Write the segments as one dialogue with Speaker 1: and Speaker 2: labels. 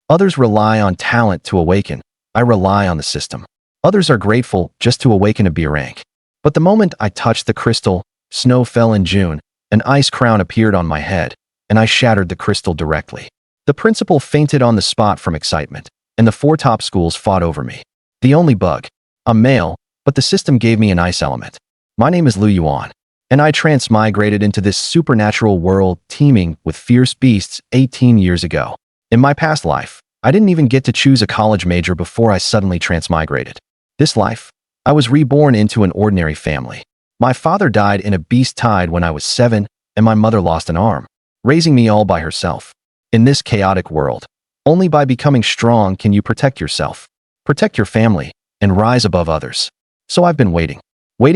Speaker 1: Others rely on talent to awaken. I rely on the system. Others are grateful just to awaken a B rank. But the moment I touched the crystal, snow fell in June, an ice crown appeared on my head, and I shattered the crystal directly. The principal fainted on the spot from excitement, and the 4 top schools fought over me. The only bug. I'm male, but the system gave me an ice element. My name is Yuan, and I transmigrated into this supernatural world teeming with fierce beasts 18 years ago. In my past life, I didn't even get to choose a college major before I suddenly transmigrated. This life, I was reborn into an ordinary family. My father died in a beast tide when I was 7, and my mother lost an arm, raising me all by herself. In this chaotic world, only by becoming strong can you protect yourself, protect your family, and rise above others. So I've been waiting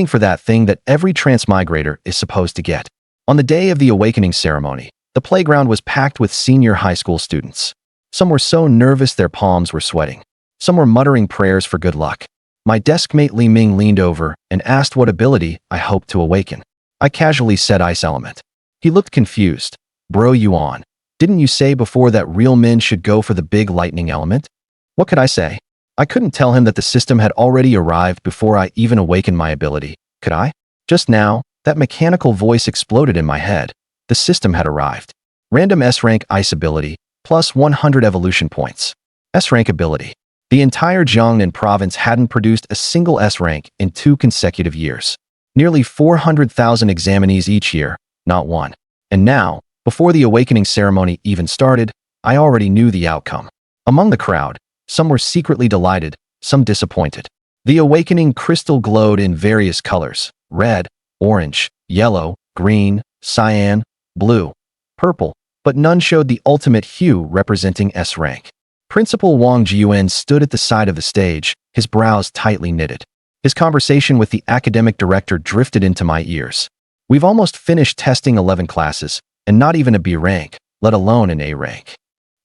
Speaker 1: for that thing that every transmigrator is supposed to get. On the day of the awakening ceremony, the playground was packed with senior high school students. Some were so nervous their palms were sweating. Some were muttering prayers for good luck. My desk mate Li Ming leaned over and asked what ability I hoped to awaken. I casually said ice element. He looked confused. Bro Yuan, didn't you say before that real men should go for the big lightning element? What could I say? I couldn't tell him that the system had already arrived before I even awakened my ability, could I? Just now, that mechanical voice exploded in my head. The system had arrived. Random S-rank ice ability, plus 100 evolution points. S-rank ability. The entire Jiangnan province hadn't produced a single S-rank in 2 consecutive years. Nearly 400,000 examinees each year, not one. And now, before the awakening ceremony even started, I already knew the outcome. Among the crowd, some were secretly delighted, some disappointed. The awakening crystal glowed in various colors: red, orange, yellow, green, cyan, blue, purple, but none showed the ultimate hue representing S-rank. Principal Wang Jiuan stood at the side of the stage, his brows tightly knitted. His conversation with the academic director drifted into my ears. We've almost finished testing 11 classes, and not even a B rank, let alone an A rank.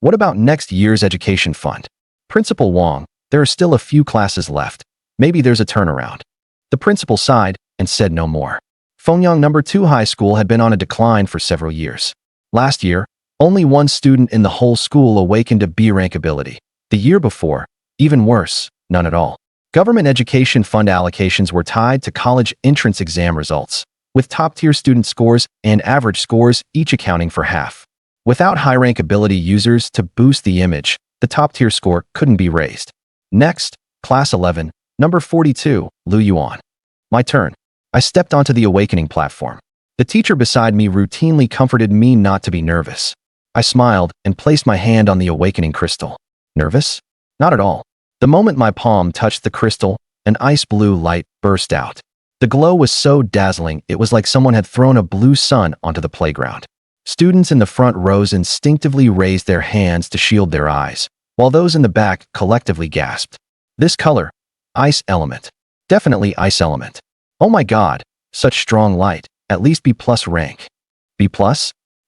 Speaker 1: What about next year's education fund? Principal Wang, there are still a few classes left. Maybe there's a turnaround. The principal sighed and said no more. Fengyang No. 2 High School had been on a decline for several years. Last year, only one student in the whole school awakened a B rank ability. The year before, even worse, none at all. Government education fund allocations were tied to college entrance exam results, with top-tier student scores and average scores each accounting for half. Without high-rank ability users to boost the image, the top-tier score couldn't be raised. Next, Class 11, number 42, Yuan. My turn. I stepped onto the awakening platform. The teacher beside me routinely comforted me not to be nervous. I smiled and placed my hand on the awakening crystal. Nervous? Not at all. The moment my palm touched the crystal, an ice blue light burst out. The glow was so dazzling it was like someone had thrown a blue sun onto the playground. Students in the front rows instinctively raised their hands to shield their eyes, while those in the back collectively gasped. This color, ice element. Definitely ice element. Oh my god, such strong light, at least B+ rank. B+?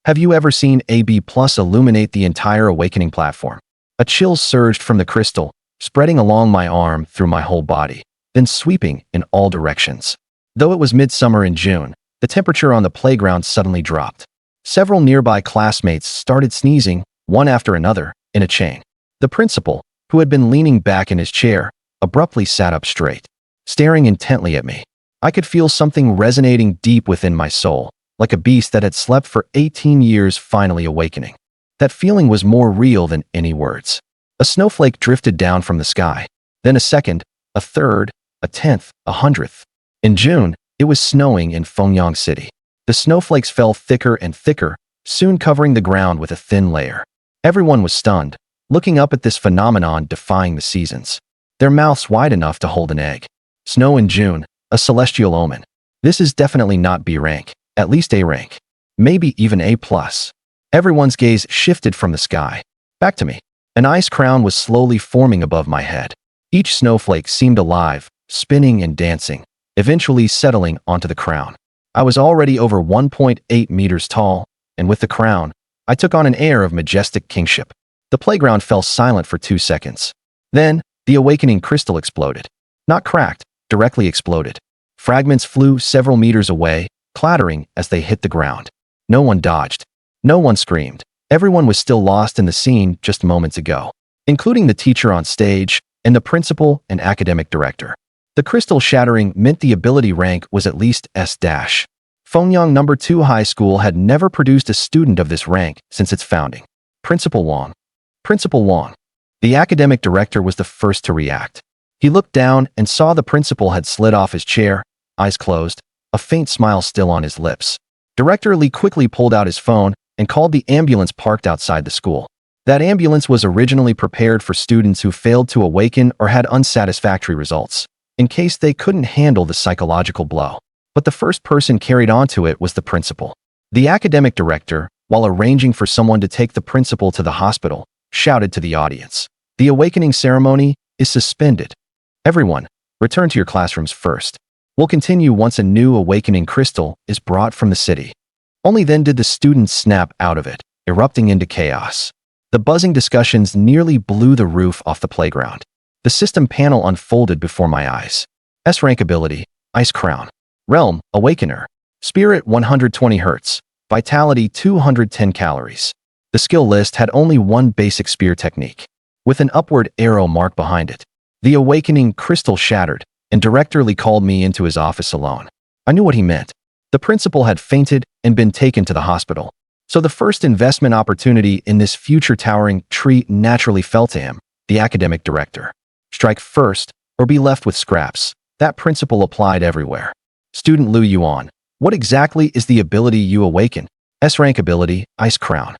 Speaker 1: Have you ever seen a B+ illuminate the entire awakening platform? A chill surged from the crystal, spreading along my arm through my whole body, then sweeping in all directions. Though it was midsummer in June, the temperature on the playground suddenly dropped. Several nearby classmates started sneezing, one after another, in a chain. The principal, who had been leaning back in his chair, abruptly sat up straight, staring intently at me. I could feel something resonating deep within my soul, like a beast that had slept for 18 years finally awakening. That feeling was more real than any words. A snowflake drifted down from the sky. Then a second, a third, a 10th, a 100th. In June, it was snowing in Fengyang City. The snowflakes fell thicker and thicker, soon covering the ground with a thin layer. Everyone was stunned, looking up at this phenomenon defying the seasons. Their mouths wide enough to hold an egg. Snow in June, a celestial omen. This is definitely not B rank. At least A rank. Maybe even A+. Everyone's gaze shifted from the sky back to me. An ice crown was slowly forming above my head. Each snowflake seemed alive, spinning and dancing, eventually settling onto the crown. I was already over 1.8 meters tall, and with the crown, I took on an air of majestic kingship. The playground fell silent for 2 seconds. Then, the awakening crystal exploded. Not cracked, directly exploded. Fragments flew several meters away, clattering as they hit the ground. No one dodged. No one screamed. Everyone was still lost in the scene just moments ago. including the teacher on stage and the principal and academic director. The crystal shattering meant the ability rank was at least S-. Fengyang No. 2 High School had never produced a student of this rank since its founding. Principal Wang. Principal Wang. The academic director was the first to react. He looked down and saw the principal had slid off his chair, eyes closed, a faint smile still on his lips. Director Li quickly pulled out his phone and called the ambulance parked outside the school. That ambulance was originally prepared for students who failed to awaken or had unsatisfactory results, in case they couldn't handle the psychological blow. But the first person carried onto it was the principal. The academic director, while arranging for someone to take the principal to the hospital, shouted to the audience, "The awakening ceremony is suspended. Everyone, return to your classrooms first. We'll continue once a new awakening crystal is brought from the city." Only then did the students snap out of it, erupting into chaos. The buzzing discussions nearly blew the roof off the playground. The system panel unfolded before my eyes. S-rank ability, Ice Crown. Realm, Awakener. Spirit 120 Hz. Vitality 210 calories. The skill list had only one basic spear technique, with an upward arrow mark behind it. The awakening crystal shattered, and Director Li called me into his office alone. I knew what he meant. The principal had fainted and been taken to the hospital. So the first investment opportunity in this future towering tree naturally fell to him, the academic director. Strike first, or be left with scraps. That principle applied everywhere. Student Lu Yuan. What exactly is the ability you awaken? S-rank ability, Ice Crown.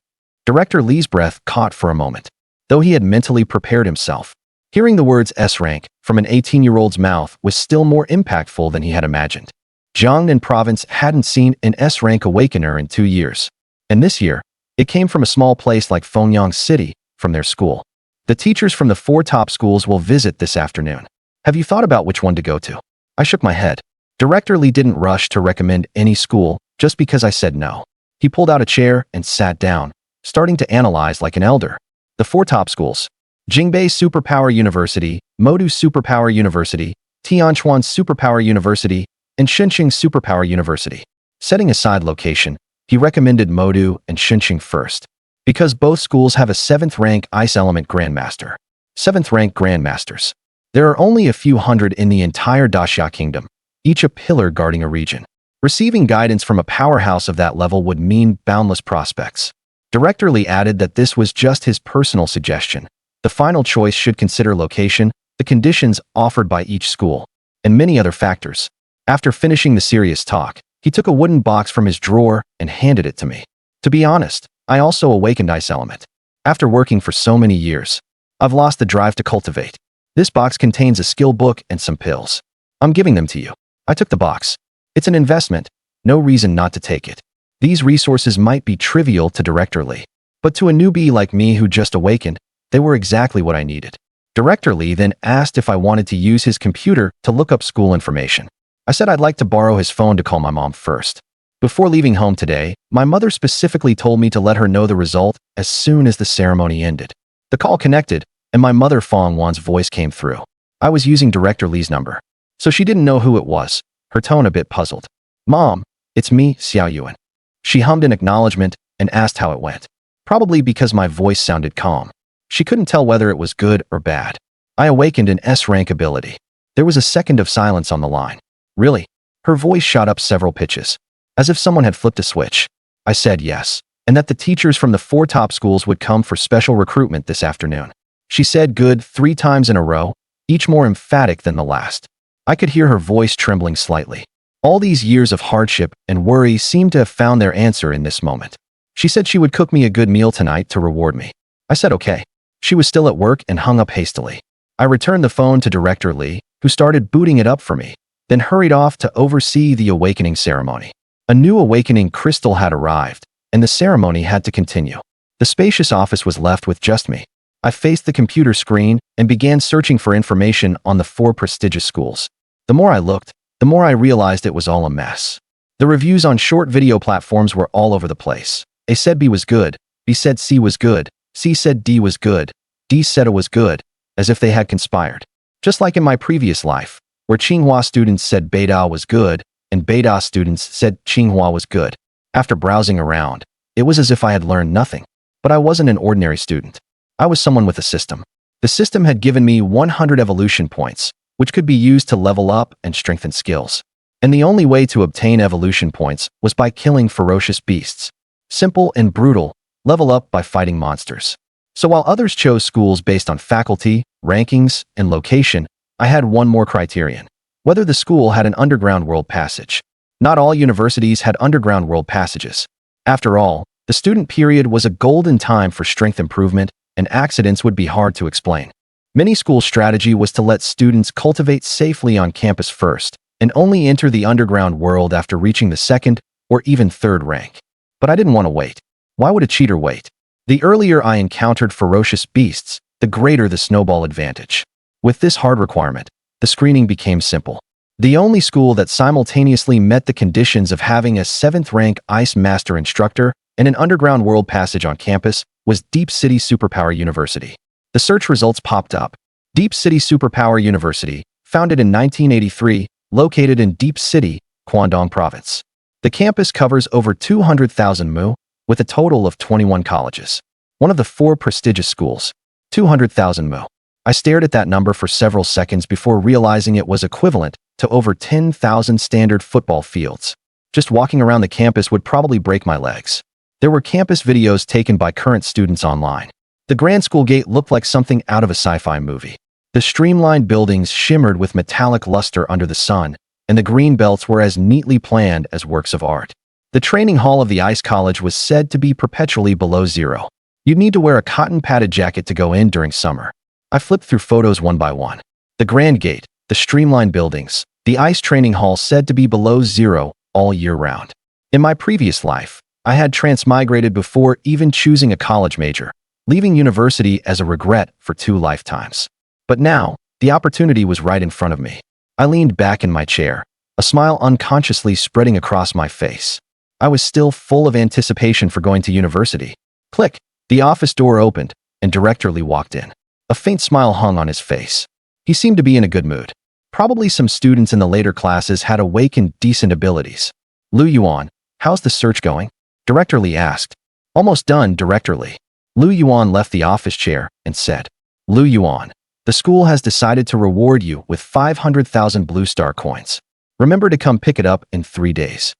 Speaker 1: Director Li's breath caught for a moment, though he had mentally prepared himself. Hearing the words S-rank from an 18-year-old's mouth was still more impactful than he had imagined. Jiangnan province hadn't seen an S-rank awakener in 2 years. And this year, it came from a small place like Fengyang City, from their school. The teachers from the 4 top schools will visit this afternoon. Have you thought about which one to go to? I shook my head. Director Li didn't rush to recommend any school just because I said no. He pulled out a chair and sat down, starting to analyze like an elder. The 4 top schools: Jingbei Superpower University, Modu Superpower University, Tianchuan Superpower University, and Shenzhen Superpower University. Setting aside location, he recommended Modu and Shenzhen first, because both schools have a 7th rank Ice Element Grandmaster. 7th rank Grandmasters. There are only a few hundred in the entire Daxia Kingdom, each a pillar guarding a region. Receiving guidance from a powerhouse of that level would mean boundless prospects. Director Li added that this was just his personal suggestion. The final choice should consider location, the conditions offered by each school, and many other factors. After finishing the serious talk, he took a wooden box from his drawer and handed it to me. To be honest, I also awakened Ice Element. After working for so many years, I've lost the drive to cultivate. This box contains a skill book and some pills. I'm giving them to you. I took the box. It's an investment. No reason not to take it. These resources might be trivial to Director Li, but to a newbie like me who just awakened, they were exactly what I needed. Director Li then asked if I wanted to use his computer to look up school information. I said I'd like to borrow his phone to call my mom first. Before leaving home today, my mother specifically told me to let her know the result as soon as the ceremony ended. The call connected, and my mother Fong Wan's voice came through. I was using Director Li's number, so she didn't know who it was, her tone a bit puzzled. "Mom, it's me, Xiao Yuan." She hummed an acknowledgement and asked how it went. Probably because my voice sounded calm. She couldn't tell whether it was good or bad. I awakened an S-rank ability. There was a second of silence on the line. Really? Her voice shot up several pitches, as if someone had flipped a switch. I said yes, and that the teachers from the 4 top schools would come for special recruitment this afternoon. She said good 3 times in a row, each more emphatic than the last. I could hear her voice trembling slightly. All these years of hardship and worry seemed to have found their answer in this moment. She said she would cook me a good meal tonight to reward me. I said okay. She was still at work and hung up hastily. I returned the phone to Director Li, who started booting it up for me, then hurried off to oversee the awakening ceremony. A new awakening crystal had arrived, and the ceremony had to continue. The spacious office was left with just me. I faced the computer screen and began searching for information on the 4 prestigious schools. The more I looked, the more I realized it was all a mess. The reviews on short video platforms were all over the place. A said B was good, B said C was good, C said D was good, D said A was good, as if they had conspired. Just like in my previous life, where Tsinghua students said Beida was good, and Beida students said Tsinghua was good. After browsing around, it was as if I had learned nothing. But I wasn't an ordinary student. I was someone with a system. The system had given me 100 evolution points, which could be used to level up and strengthen skills. And the only way to obtain evolution points was by killing ferocious beasts. Simple and brutal, level up by fighting monsters. So while others chose schools based on faculty, rankings, and location, I had one more criterion: whether the school had an underground world passage. Not all universities had underground world passages. After all, the student period was a golden time for strength improvement, and accidents would be hard to explain. Many schools' strategy was to let students cultivate safely on campus first, and only enter the underground world after reaching the second or even third rank. But I didn't want to wait. Why would a cheater wait? The earlier I encountered ferocious beasts, the greater the snowball advantage. With this hard requirement, the screening became simple. The only school that simultaneously met the conditions of having a 7th-rank Ice Master instructor and an underground world passage on campus was Deep City Superpower University. The search results popped up. Deep City Superpower University, founded in 1983, located in Deep City, Guangdong Province. The campus covers over 200,000 mu, with a total of 21 colleges. One of the 4 prestigious schools. 200,000 mu. I stared at that number for several seconds before realizing it was equivalent to over 10,000 standard football fields. Just walking around the campus would probably break my legs. There were campus videos taken by current students online. The Grand School Gate looked like something out of a sci-fi movie. The streamlined buildings shimmered with metallic luster under the sun, and the green belts were as neatly planned as works of art. The training hall of the Ice College was said to be perpetually below zero. You'd need to wear a cotton-padded jacket to go in during summer. I flipped through photos one by one. The Grand Gate, the streamlined buildings, the ice training hall said to be below zero all year round. In my previous life, I had transmigrated before even choosing a college major, leaving university as a regret for 2 lifetimes. But now, the opportunity was right in front of me. I leaned back in my chair, a smile unconsciously spreading across my face. I was still full of anticipation for going to university. Click! The office door opened, and Director Lee walked in. A faint smile hung on his face. He seemed to be in a good mood. Probably some students in the later classes had awakened decent abilities. Yuan, how's the search going? Director Lee asked. Almost done, Director Lee. Yuan left the office chair and said, Yuan, the school has decided to reward you with 500,000 Blue Star coins. Remember to come pick it up in 3 days.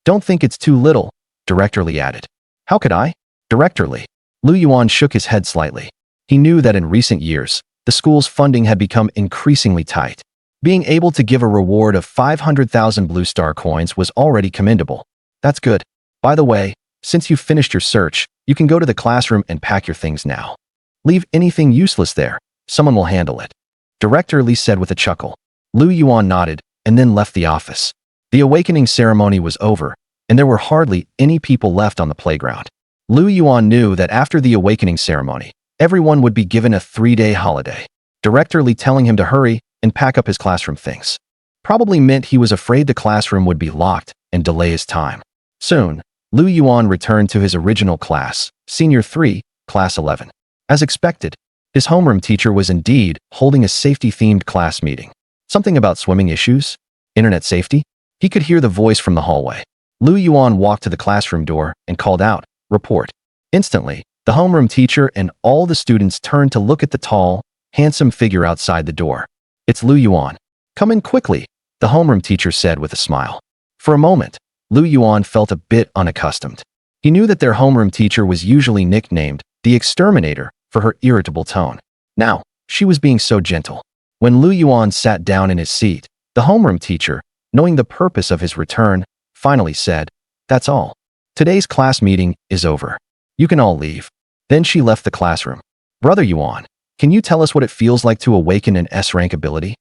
Speaker 1: Don't think it's too little, Director Lee added. How could I? Director Lee. Yuan shook his head slightly. He knew that in recent years, the school's funding had become increasingly tight. Being able to give a reward of 500,000 Blue Star coins was already commendable. That's good. By the way, since you've finished your search, you can go to the classroom and pack your things now. Leave anything useless there. Someone will handle it. Director Lee said with a chuckle. Yuan nodded and then left the office. The awakening ceremony was over, and there were hardly any people left on the playground. Yuan knew that after the awakening ceremony, everyone would be given a 3-day holiday. Director Lee telling him to hurry and pack up his classroom things probably meant he was afraid the classroom would be locked and delay his time. Soon, Yuan returned to his original class, Senior 3, Class 11. As expected, his homeroom teacher was indeed holding a safety-themed class meeting. Something about swimming issues? Internet safety? He could hear the voice from the hallway. Yuan walked to the classroom door and called out, "Report." Instantly, the homeroom teacher and all the students turned to look at the tall, handsome figure outside the door. "It's Yuan. Come in quickly," the homeroom teacher said with a smile. For a moment, Yuan felt a bit unaccustomed. He knew that their homeroom teacher was usually nicknamed the Exterminator for her irritable tone. Now, she was being so gentle. When Yuan sat down in his seat, the homeroom teacher, knowing the purpose of his return, finally said, "That's all. Today's class meeting is over. You can all leave." Then she left the classroom. "Brother Yuan, can you tell us what it feels like to awaken an S-rank ability?"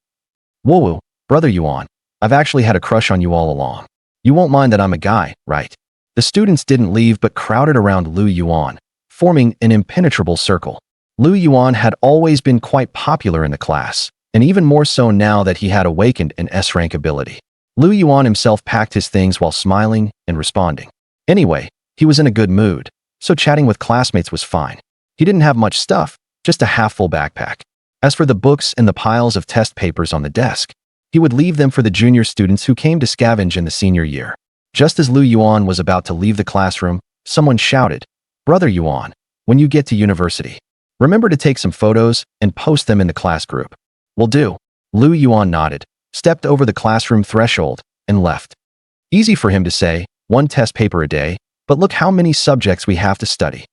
Speaker 1: "Whoa, Brother Yuan, I've actually had a crush on you all along. You won't mind that I'm a guy, right?" The students didn't leave but crowded around Yuan, forming an impenetrable circle. Yuan had always been quite popular in the class, and even more so now that he had awakened an S-rank ability. Yuan himself packed his things while smiling and responding. Anyway, he was in a good mood, so chatting with classmates was fine. He didn't have much stuff, just a half-full backpack. As for the books and the piles of test papers on the desk, he would leave them for the junior students who came to scavenge in the senior year. Just as Yuan was about to leave the classroom, someone shouted, "Brother Yuan, when you get to university, Remember to take some photos and post them in the class group. Will do. Lu Yuan nodded, stepped over the classroom threshold, and left. Easy for him to say, one test paper a day, but look how many subjects we have to study.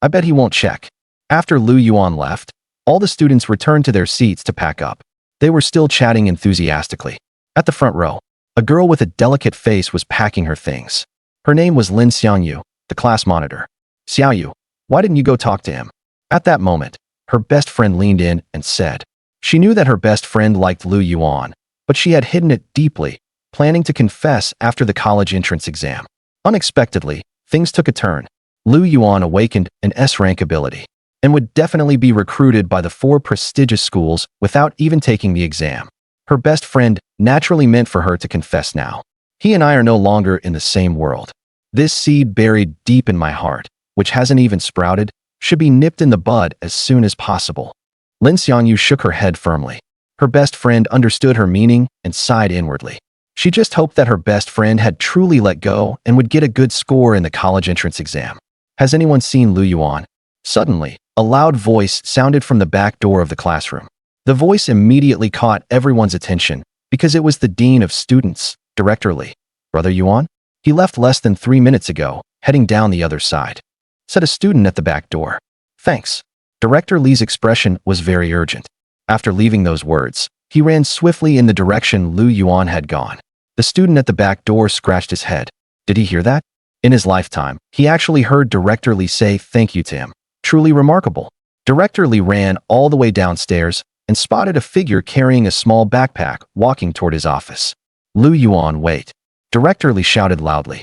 Speaker 1: I bet he won't check. After Lu Yuan left, all the students returned to their seats to pack up. They were still chatting enthusiastically. At the front row, a girl with a delicate face was packing her things. Her name was Lin Xiangyu, the class monitor. Xiaoyu, why didn't you go talk to him? At that moment, her best friend leaned in and said. She knew that her best friend liked Lu Yuan, but she had hidden it deeply, planning to confess after the college entrance exam. Unexpectedly, things took a turn. Lu Yuan awakened an S-rank ability and would definitely be recruited by the 4 prestigious schools without even taking the exam. Her best friend naturally meant for her to confess now. He and I are no longer in the same world. This seed buried deep in my heart, which hasn't even sprouted, should be nipped in the bud as soon as possible. Lin Xiangyu shook her head firmly. Her best friend understood her meaning and sighed inwardly. She just hoped that her best friend had truly let go and would get a good score in the college entrance exam. Has anyone seen Lu Yuan? Suddenly, a loud voice sounded from the back door of the classroom. The voice immediately caught everyone's attention because it was the dean of students, Director Li. Brother Yuan? He left less than 3 minutes ago, heading down the other side, said a student at the back door. Thanks. Director Li's expression was very urgent. After leaving those words, he ran swiftly in the direction Lu Yuan had gone. The student at the back door scratched his head. Did he hear that? In his lifetime, he actually heard Director Li say thank you to him. Truly remarkable. Director Li ran all the way downstairs and spotted a figure carrying a small backpack walking toward his office. Lu Yuan, wait. Director Li shouted loudly.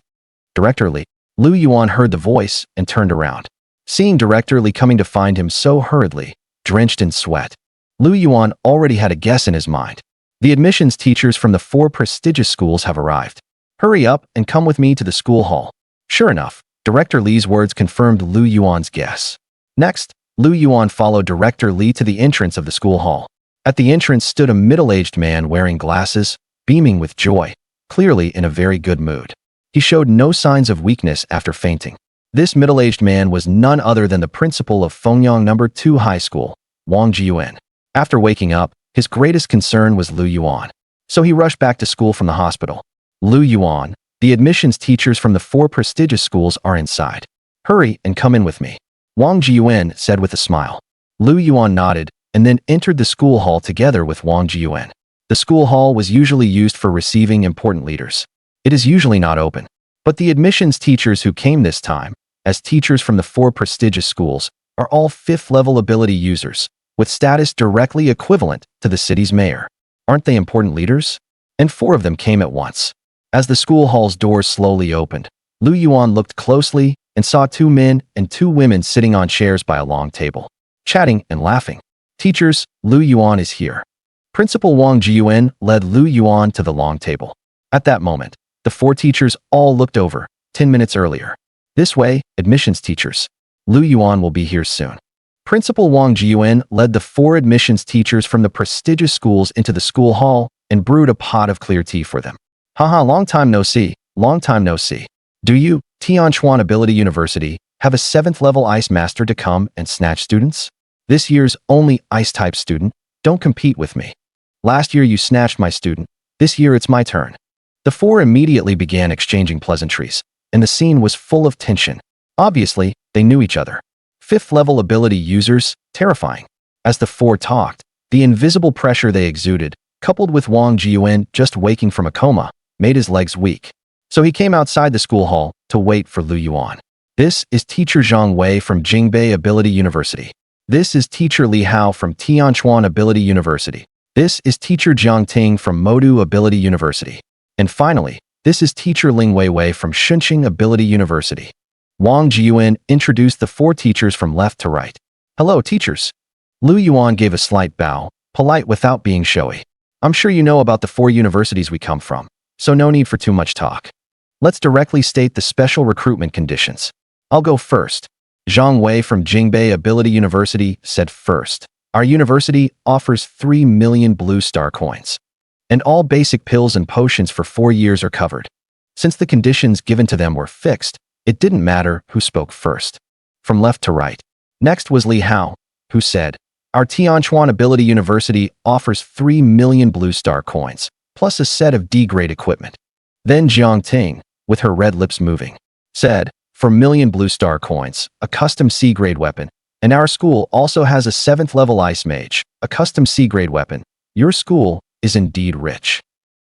Speaker 1: Director Li. Lu Yuan heard the voice and turned around. Seeing Director Li coming to find him so hurriedly, drenched in sweat, Lu Yuan already had a guess in his mind. The admissions teachers from the 4 prestigious schools have arrived. Hurry up and come with me to the school hall. Sure enough, Director Li's words confirmed Lu Yuan's guess. Next, Lu Yuan followed Director Li to the entrance of the school hall. At the entrance stood a middle-aged man wearing glasses, beaming with joy, clearly in a very good mood. He showed no signs of weakness after fainting. This middle-aged man was none other than the principal of Fengyang No. 2 High School, Wang Yuan. After waking up, his greatest concern was Lu Yuan, so he rushed back to school from the hospital. Lu Yuan, the admissions teachers from the 4 prestigious schools are inside. Hurry and come in with me, Wang Yuan said with a smile. Lu Yuan nodded and then entered the school hall together with Wang Yuan. The school hall was usually used for receiving important leaders. It is usually not open, but the admissions teachers who came this time, as teachers from the 4 prestigious schools, are all 5th-level ability users, with status directly equivalent to the city's mayor. Aren't they important leaders? And 4 of them came at once. As the school hall's doors slowly opened, Lu Yuan looked closely and saw 2 men and 2 women sitting on chairs by a long table, chatting and laughing. Teachers, Lu Yuan is here. Principal Wang Yuan led Lu Yuan to the long table. At that moment, the 4 teachers all looked over, 10 minutes earlier. This way, admissions teachers. Lu Yuan will be here soon. Principal Wang Yuan led the 4 admissions teachers from the prestigious schools into the school hall and brewed a pot of clear tea for them. Haha, long time no see, long time no see. Do you, Tianchuan Ability University, have a 7th-level ice master to come and snatch students? This year's only ice-type student, don't compete with me. Last year you snatched my student, this year it's my turn. The 4 immediately began exchanging pleasantries, and the scene was full of tension. Obviously, they knew each other. 5th-level ability users, terrifying. As the 4 talked, the invisible pressure they exuded, coupled with Wang Yuan just waking from a coma, made his legs weak. So he came outside the school hall to wait for Lu Yuan. This is Teacher Zhang Wei from Jingbei Ability University. This is Teacher Li Hao from Tianchuan Ability University. This is Teacher Jiang Ting from Modu Ability University. And finally, this is Teacher Ling Weiwei from Shunqing Ability University. Wang Yuan introduced the 4 teachers from left to right. Hello, teachers. Lu Yuan gave a slight bow, polite without being showy. I'm sure you know about the 4 universities we come from, so no need for too much talk. Let's directly state the special recruitment conditions. I'll go first. Zhang Wei from Jingbei Ability University said first. Our university offers 3 million blue star coins. And all basic pills and potions for 4 years are covered. Since the conditions given to them were fixed, it didn't matter who spoke first. From left to right. Next was Li Hao, who said, "Our Tianchuan Ability University offers 3 million Blue Star coins, plus a set of D-grade equipment." Then Jiang Ting, with her red lips moving, said, "For million Blue Star coins, a custom C-grade weapon, and our school also has a 7th level Ice Mage, a custom C-grade weapon. Your school is indeed rich."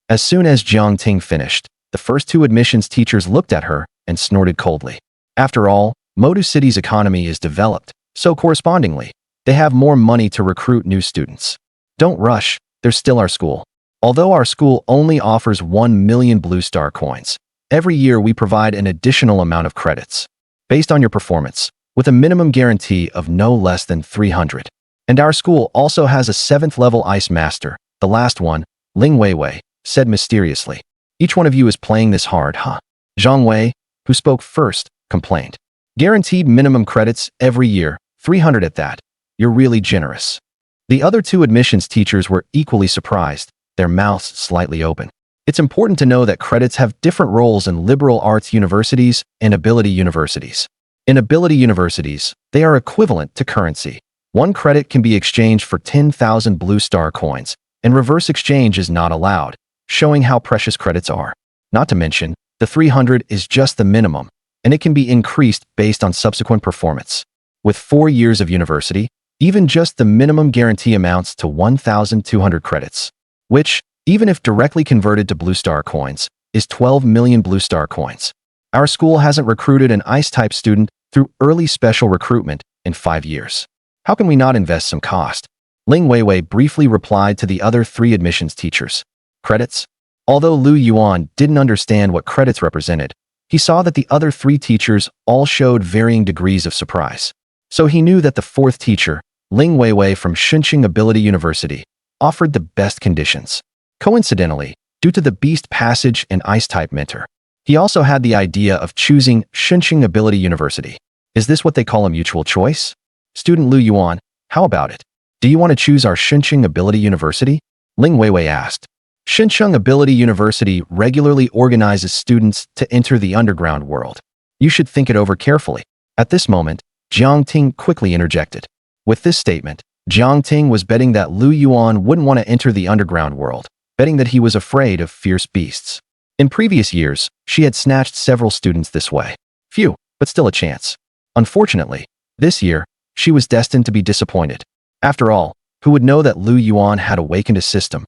Speaker 1: As soon as Jiang Ting finished, the first two admissions teachers looked at her and snorted coldly. After all, Modu City's economy is developed, so correspondingly, they have more money to recruit new students. Don't rush, there's still our school. Although our school only offers 1 million Blue Star coins, every year we provide an additional amount of credits, based on your performance, with a minimum guarantee of no less than 300. And our school also has a 7th level Ice Master, the last one, Ling Weiwei, said mysteriously. "Each one of you is playing this hard, huh?" Zhang Wei, who spoke first, complained. "Guaranteed minimum credits every year, 300 at that. You're really generous." The other two admissions teachers were equally surprised, their mouths slightly open. It's important to know that credits have different roles in liberal arts universities and ability universities. In ability universities, they are equivalent to currency. One credit can be exchanged for 10,000 Blue Star coins, and reverse exchange is not allowed, showing how precious credits are. Not to mention, the 300 is just the minimum, and it can be increased based on subsequent performance. With 4 years of university, even just the minimum guarantee amounts to 1,200 credits, which, even if directly converted to Blue Star coins, is 12 million Blue Star coins. Our school hasn't recruited an Ice-type student through early special recruitment in 5 years. How can we not invest some cost? Ling Weiwei briefly replied to the other 3 admissions teachers. Credits? Although Lu Yuan didn't understand what credits represented, he saw that the other 3 teachers all showed varying degrees of surprise. So he knew that the 4th teacher, Ling Weiwei from Shunqing Ability University, offered the best conditions. Coincidentally, due to the Beast Passage and Ice-type mentor, he also had the idea of choosing Shunqing Ability University. Is this what they call a mutual choice? Student Lu Yuan, how about it? Do you want to choose our Shunqing Ability University? Ling Weiwei asked. Shunqing Ability University regularly organizes students to enter the underground world. You should think it over carefully. At this moment, Jiang Ting quickly interjected. With this statement, Jiang Ting was betting that Lu Yuan wouldn't want to enter the underground world, betting that he was afraid of fierce beasts. In previous years, she had snatched several students this way. Few, but still a chance. Unfortunately, this year, she was destined to be disappointed. After all, who would know that Lu Yuan had awakened a system?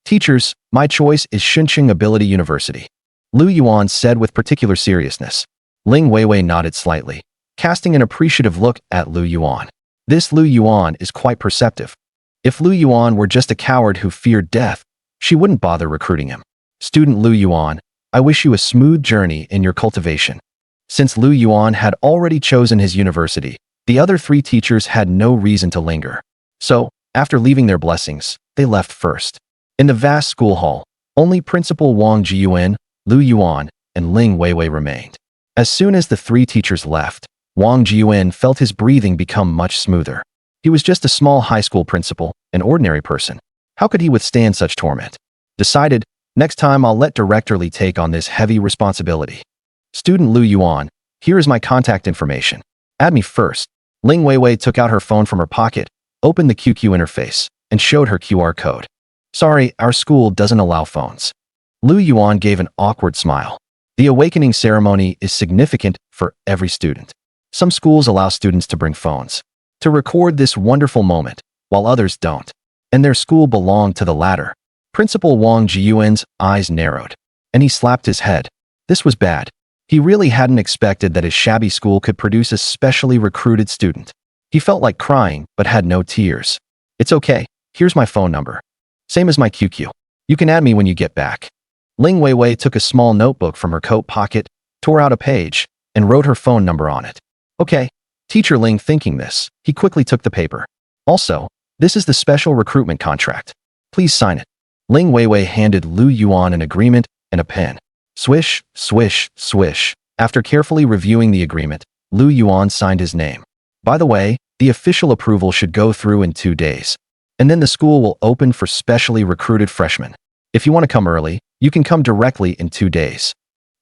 Speaker 1: Teachers, my choice is Shunqing Ability University. Lu Yuan said with particular seriousness. Ling Weiwei nodded slightly, casting an appreciative look at Lu Yuan. This Lu Yuan is quite perceptive. If Lu Yuan were just a coward who feared death, she wouldn't bother recruiting him. Student Lu Yuan, I wish you a smooth journey in your cultivation. Since Lu Yuan had already chosen his university, the other 3 teachers had no reason to linger. So, after leaving their blessings, they left first. In the vast school hall, only Principal Wang Jiyuan, Lu Yuan, and Ling Weiwei remained. As soon as the 3 teachers left, Wang Jiyuan felt his breathing become much smoother. He was just a small high school principal, an ordinary person. How could he withstand such torment? Decided, next time I'll let Director Li take on this heavy responsibility. Student Lu Yuan, here is my contact information. Add me first. Ling Weiwei took out her phone from her pocket, opened the QQ interface, and showed her QR code. Sorry, our school doesn't allow phones. Lu Yuan gave an awkward smile. The awakening ceremony is significant for every student. Some schools allow students to bring phones to record this wonderful moment, while others don't. And their school belonged to the latter. Principal Wang Jiyuan's eyes narrowed, and he slapped his head. This was bad. He really hadn't expected that his shabby school could produce a specially recruited student. He felt like crying, but had no tears. It's okay, here's my phone number. Same as my QQ. You can add me when you get back. Ling Weiwei took a small notebook from her coat pocket, tore out a page, and wrote her phone number on it. Okay. Teacher Ling thinking this, he quickly took the paper. Also, this is the special recruitment contract. Please sign it. Ling Weiwei handed Lu Yuan an agreement and a pen. Swish, swish, swish. After carefully reviewing the agreement, Lu Yuan signed his name. By the way, the official approval should go through in 2 days. And then the school will open for specially recruited freshmen. If you want to come early, you can come directly in 2 days.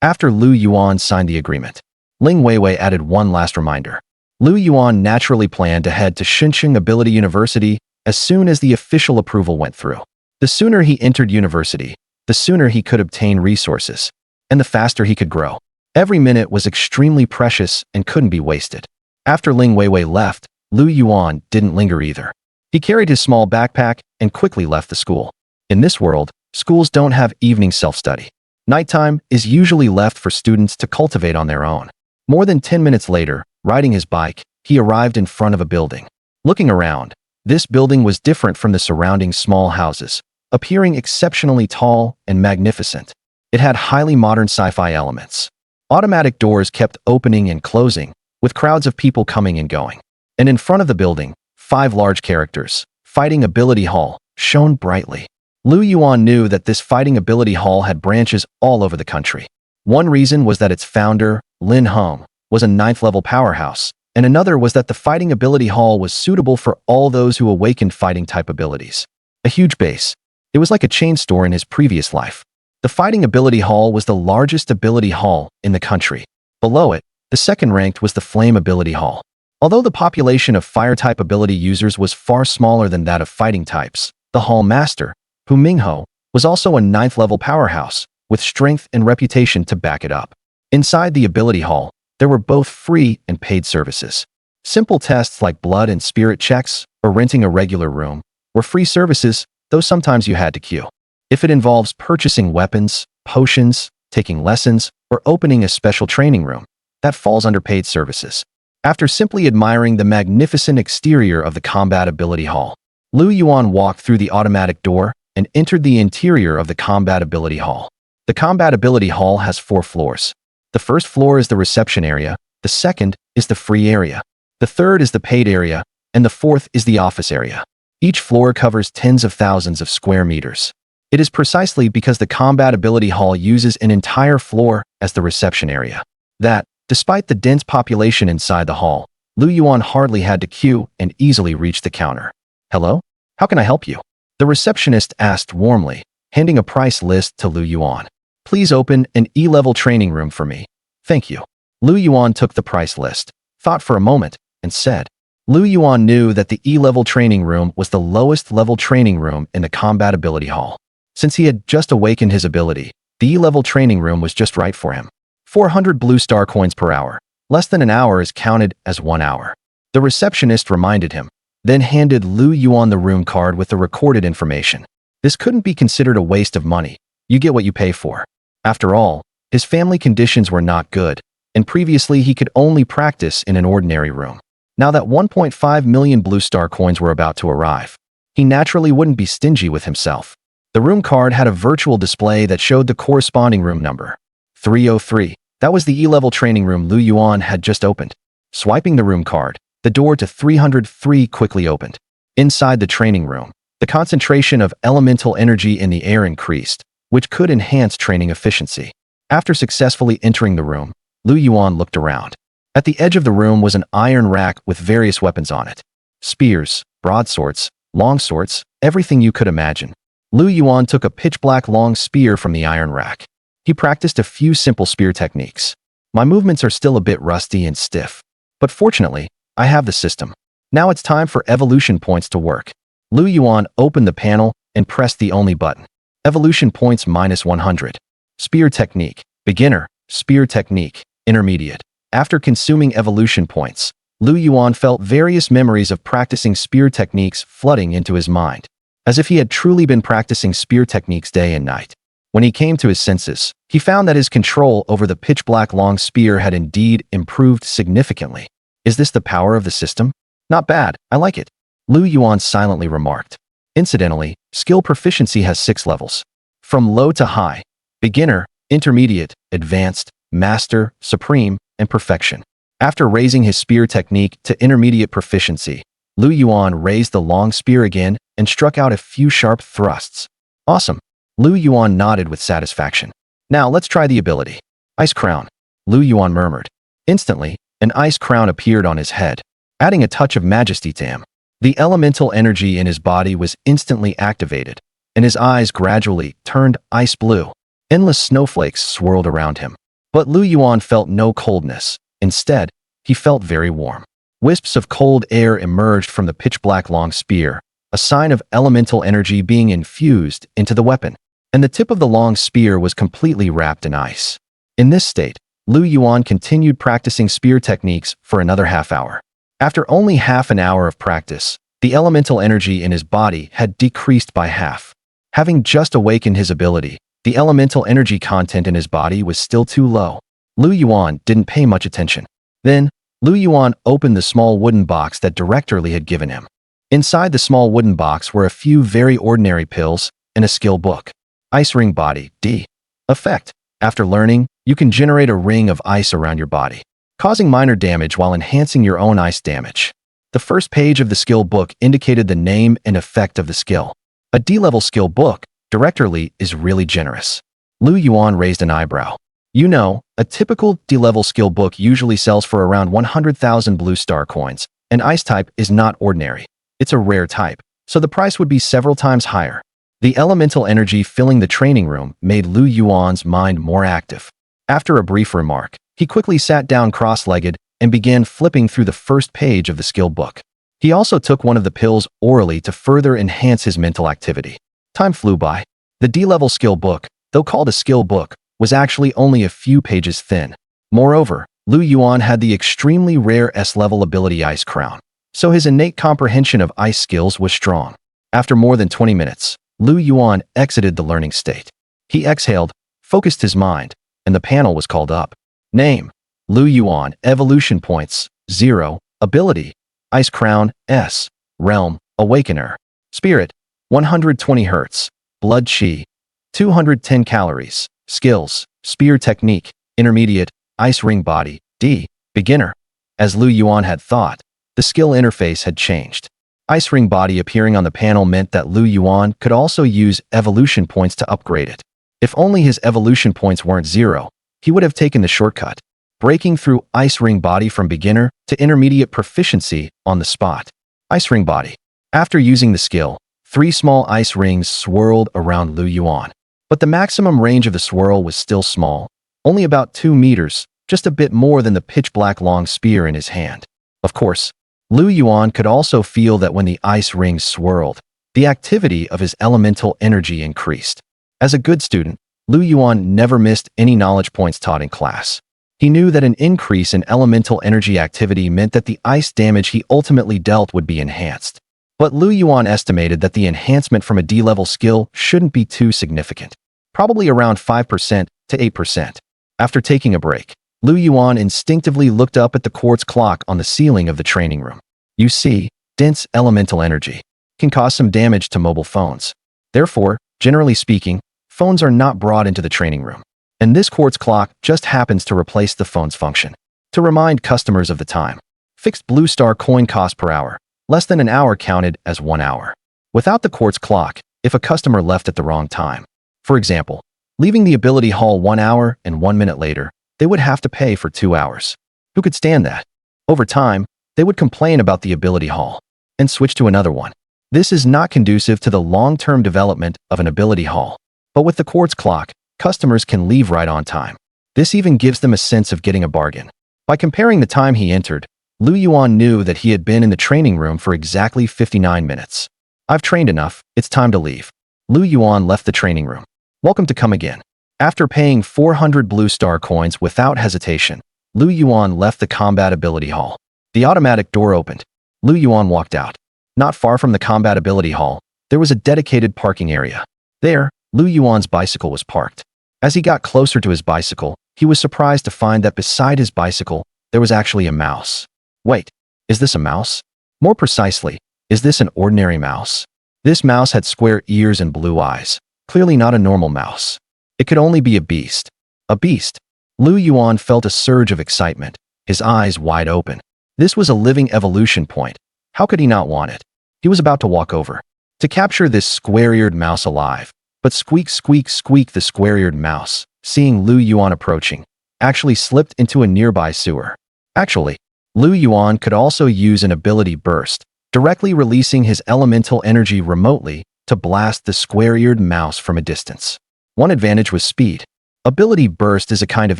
Speaker 1: After Lu Yuan signed the agreement, Ling Weiwei added one last reminder. Lu Yuan naturally planned to head to Xinjiang Ability University as soon as the official approval went through. The sooner he entered university, the sooner he could obtain resources, and the faster he could grow. Every minute was extremely precious and couldn't be wasted. After Ling Weiwei left, Lu Yuan didn't linger either. He carried his small backpack and quickly left the school. In this world, schools don't have evening self-study. Nighttime is usually left for students to cultivate on their own. More than 10 minutes later, riding his bike, he arrived in front of a building. Looking around, this building was different from the surrounding small houses, appearing exceptionally tall and magnificent. It had highly modern sci-fi elements. Automatic doors kept opening and closing, with crowds of people coming and going. And in front of the building, 5 large characters, Fighting Ability Hall, shone brightly. Lu Yuan knew that this Fighting Ability Hall had branches all over the country. One reason was that its founder, Lin Hong, was a 9th-level powerhouse, and another was that the Fighting Ability Hall was suitable for all those who awakened fighting-type abilities. A huge base. It was like a chain store in his previous life. The Fighting Ability Hall was the largest ability hall in the country. Below it, the second ranked was the Flame Ability Hall. Although the population of fire-type ability users was far smaller than that of fighting types, the Hall Master, Hu Mingho, was also a 9th-level powerhouse, with strength and reputation to back it up. Inside the Ability Hall, there were both free and paid services. Simple tests like blood and spirit checks, or renting a regular room, were free services, though sometimes you had to queue. If it involves purchasing weapons, potions, taking lessons, or opening a special training room, that falls under paid services. After simply admiring the magnificent exterior of the Combat Ability Hall, Lu Yuan walked through the automatic door and entered the interior of the Combat Ability Hall. The Combat Ability Hall has 4 floors. The first floor is the reception area, the second is the free area, the third is the paid area, and the fourth is the office area. Each floor covers tens of thousands of square meters. It is precisely because the Combat Ability Hall uses an entire floor as the reception area that, despite the dense population inside the hall, Lu Yuan hardly had to queue and easily reached the counter. "Hello? How can I help you?" The receptionist asked warmly, handing a price list to Lu Yuan. "Please open an E-level training room for me. Thank you." Lu Yuan took the price list, thought for a moment, and said. Lu Yuan knew that the E-level training room was the lowest level training room in the Combat Ability Hall. Since he had just awakened his ability, the E-level training room was just right for him. 400 blue star coins per hour. Less than an hour is counted as 1 hour. The receptionist reminded him, then handed Lu Yuan the room card with the recorded information. This couldn't be considered a waste of money. You get what you pay for. After all, his family conditions were not good, and previously he could only practice in an ordinary room. Now that 1.5 million blue star coins were about to arrive, he naturally wouldn't be stingy with himself. The room card had a virtual display that showed the corresponding room number. 303. That was the E-level training room Lu Yuan had just opened. Swiping the room card, the door to 303 quickly opened. Inside the training room, the concentration of elemental energy in the air increased, which could enhance training efficiency. After successfully entering the room, Lu Yuan looked around. At the edge of the room was an iron rack with various weapons on it. Spears, broadswords, longswords, everything you could imagine. Lu Yuan took a pitch-black long spear from the iron rack. He practiced a few simple spear techniques. My movements are still a bit rusty and stiff, but fortunately, I have the system. Now it's time for evolution points to work. Lu Yuan opened the panel and pressed the only button. Evolution points -100. Spear technique, beginner, spear technique, intermediate. After consuming evolution points, Lu Yuan felt various memories of practicing spear techniques flooding into his mind, as if he had truly been practicing spear techniques day and night. When he came to his senses, he found that his control over the pitch-black long spear had indeed improved significantly. Is this the power of the system? Not bad, I like it, Lu Yuan silently remarked. Incidentally, skill proficiency has 6 levels. From low to high, beginner, intermediate, advanced, master, supreme, and perfection. After raising his spear technique to intermediate proficiency, Lu Yuan raised the long spear again and struck out a few sharp thrusts. Awesome. Lu Yuan nodded with satisfaction. Now let's try the ability. Ice Crown, Lu Yuan murmured. Instantly, an ice crown appeared on his head, adding a touch of majesty to him. The elemental energy in his body was instantly activated, and his eyes gradually turned ice blue. Endless snowflakes swirled around him. But Lu Yuan felt no coldness. Instead, he felt very warm. Wisps of cold air emerged from the pitch-black long spear, a sign of elemental energy being infused into the weapon, and the tip of the long spear was completely wrapped in ice. In this state, Lu Yuan continued practicing spear techniques for another half hour. After only half an hour of practice, the elemental energy in his body had decreased by half. Having just awakened his ability, the elemental energy content in his body was still too low. Lu Yuan didn't pay much attention. Then, Lu Yuan opened the small wooden box that Director Li had given him. Inside the small wooden box were a few very ordinary pills and a skill book. Ice Ring Body, D. Effect. After learning, you can generate a ring of ice around your body, causing minor damage while enhancing your own ice damage. The first page of the skill book indicated the name and effect of the skill. A D-level skill book, Director Li is really generous. Lu Yuan raised an eyebrow. You know, a typical D-level skill book usually sells for around 100,000 blue star coins, and ice type is not ordinary. It's a rare type, so the price would be several times higher. The elemental energy filling the training room made Lu Yuan's mind more active. After a brief remark, he quickly sat down cross-legged and began flipping through the first page of the skill book. He also took one of the pills orally to further enhance his mental activity. Time flew by. The D-level skill book, though called a skill book, was actually only a few pages thin. Moreover, Lu Yuan had the extremely rare S-level ability Ice Crown, so his innate comprehension of ice skills was strong. After more than 20 minutes, Lu Yuan exited the learning state. He exhaled, focused his mind, and the panel was called up. Name: Lu Yuan. Evolution points: 0. Ability: Ice Crown, S. Realm: Awakener. Spirit: 120 Hz. Blood Chi: 210 calories. Skills: Spear Technique, Intermediate. Ice Ring Body, D. Beginner. As Lu Yuan had thought, the skill interface had changed. Ice Ring Body appearing on the panel meant that Lu Yuan could also use evolution points to upgrade it. If only his evolution points weren't 0, he would have taken the shortcut, breaking through Ice Ring Body from beginner to intermediate proficiency on the spot. Ice Ring Body. After using the skill, 3 small ice rings swirled around Lu Yuan. But the maximum range of the swirl was still small, only about 2 meters, just a bit more than the pitch-black long spear in his hand. Of course, Lu Yuan could also feel that when the ice rings swirled, the activity of his elemental energy increased. As a good student, Lu Yuan never missed any knowledge points taught in class. He knew that an increase in elemental energy activity meant that the ice damage he ultimately dealt would be enhanced. But Lu Yuan estimated that the enhancement from a D-level skill shouldn't be too significant, probably around 5% to 8%. After taking a break, Lu Yuan instinctively looked up at the quartz clock on the ceiling of the training room. You see, dense elemental energy can cause some damage to mobile phones. Therefore, generally speaking, phones are not brought into the training room. And this quartz clock just happens to replace the phone's function, to remind customers of the time. Fixed blue star coin cost per hour. Less than an hour counted as 1 hour. Without the quartz clock, if a customer left at the wrong time, for example, leaving the ability hall 1 hour and 1 minute later, they would have to pay for 2 hours. Who could stand that? Over time, they would complain about the ability hall and switch to another one. This is not conducive to the long-term development of an ability hall. But with the quartz clock, customers can leave right on time. This even gives them a sense of getting a bargain. By comparing the time he entered, Lu Yuan knew that he had been in the training room for exactly 59 minutes. I've trained enough, it's time to leave. Lu Yuan left the training room. Welcome to come again. After paying 400 blue star coins without hesitation, Lu Yuan left the combat ability hall. The automatic door opened. Lu Yuan walked out. Not far from the combat ability hall, there was a dedicated parking area. There, Lu Yuan's bicycle was parked. As he got closer to his bicycle, he was surprised to find that beside his bicycle, there was actually a mouse. Wait, is this a mouse? More precisely, is this an ordinary mouse? This mouse had square ears and blue eyes. Clearly not a normal mouse. It could only be a beast. A beast. Lu Yuan felt a surge of excitement, his eyes wide open. This was a living evolution point. How could he not want it? He was about to walk over to capture this square-eared mouse alive. But squeak, squeak, squeak, the square-eared mouse, seeing Lu Yuan approaching, actually slipped into a nearby sewer. Actually, Lu Yuan could also use an ability burst, directly releasing his elemental energy remotely to blast the square-eared mouse from a distance. One advantage was speed. Ability burst is a kind of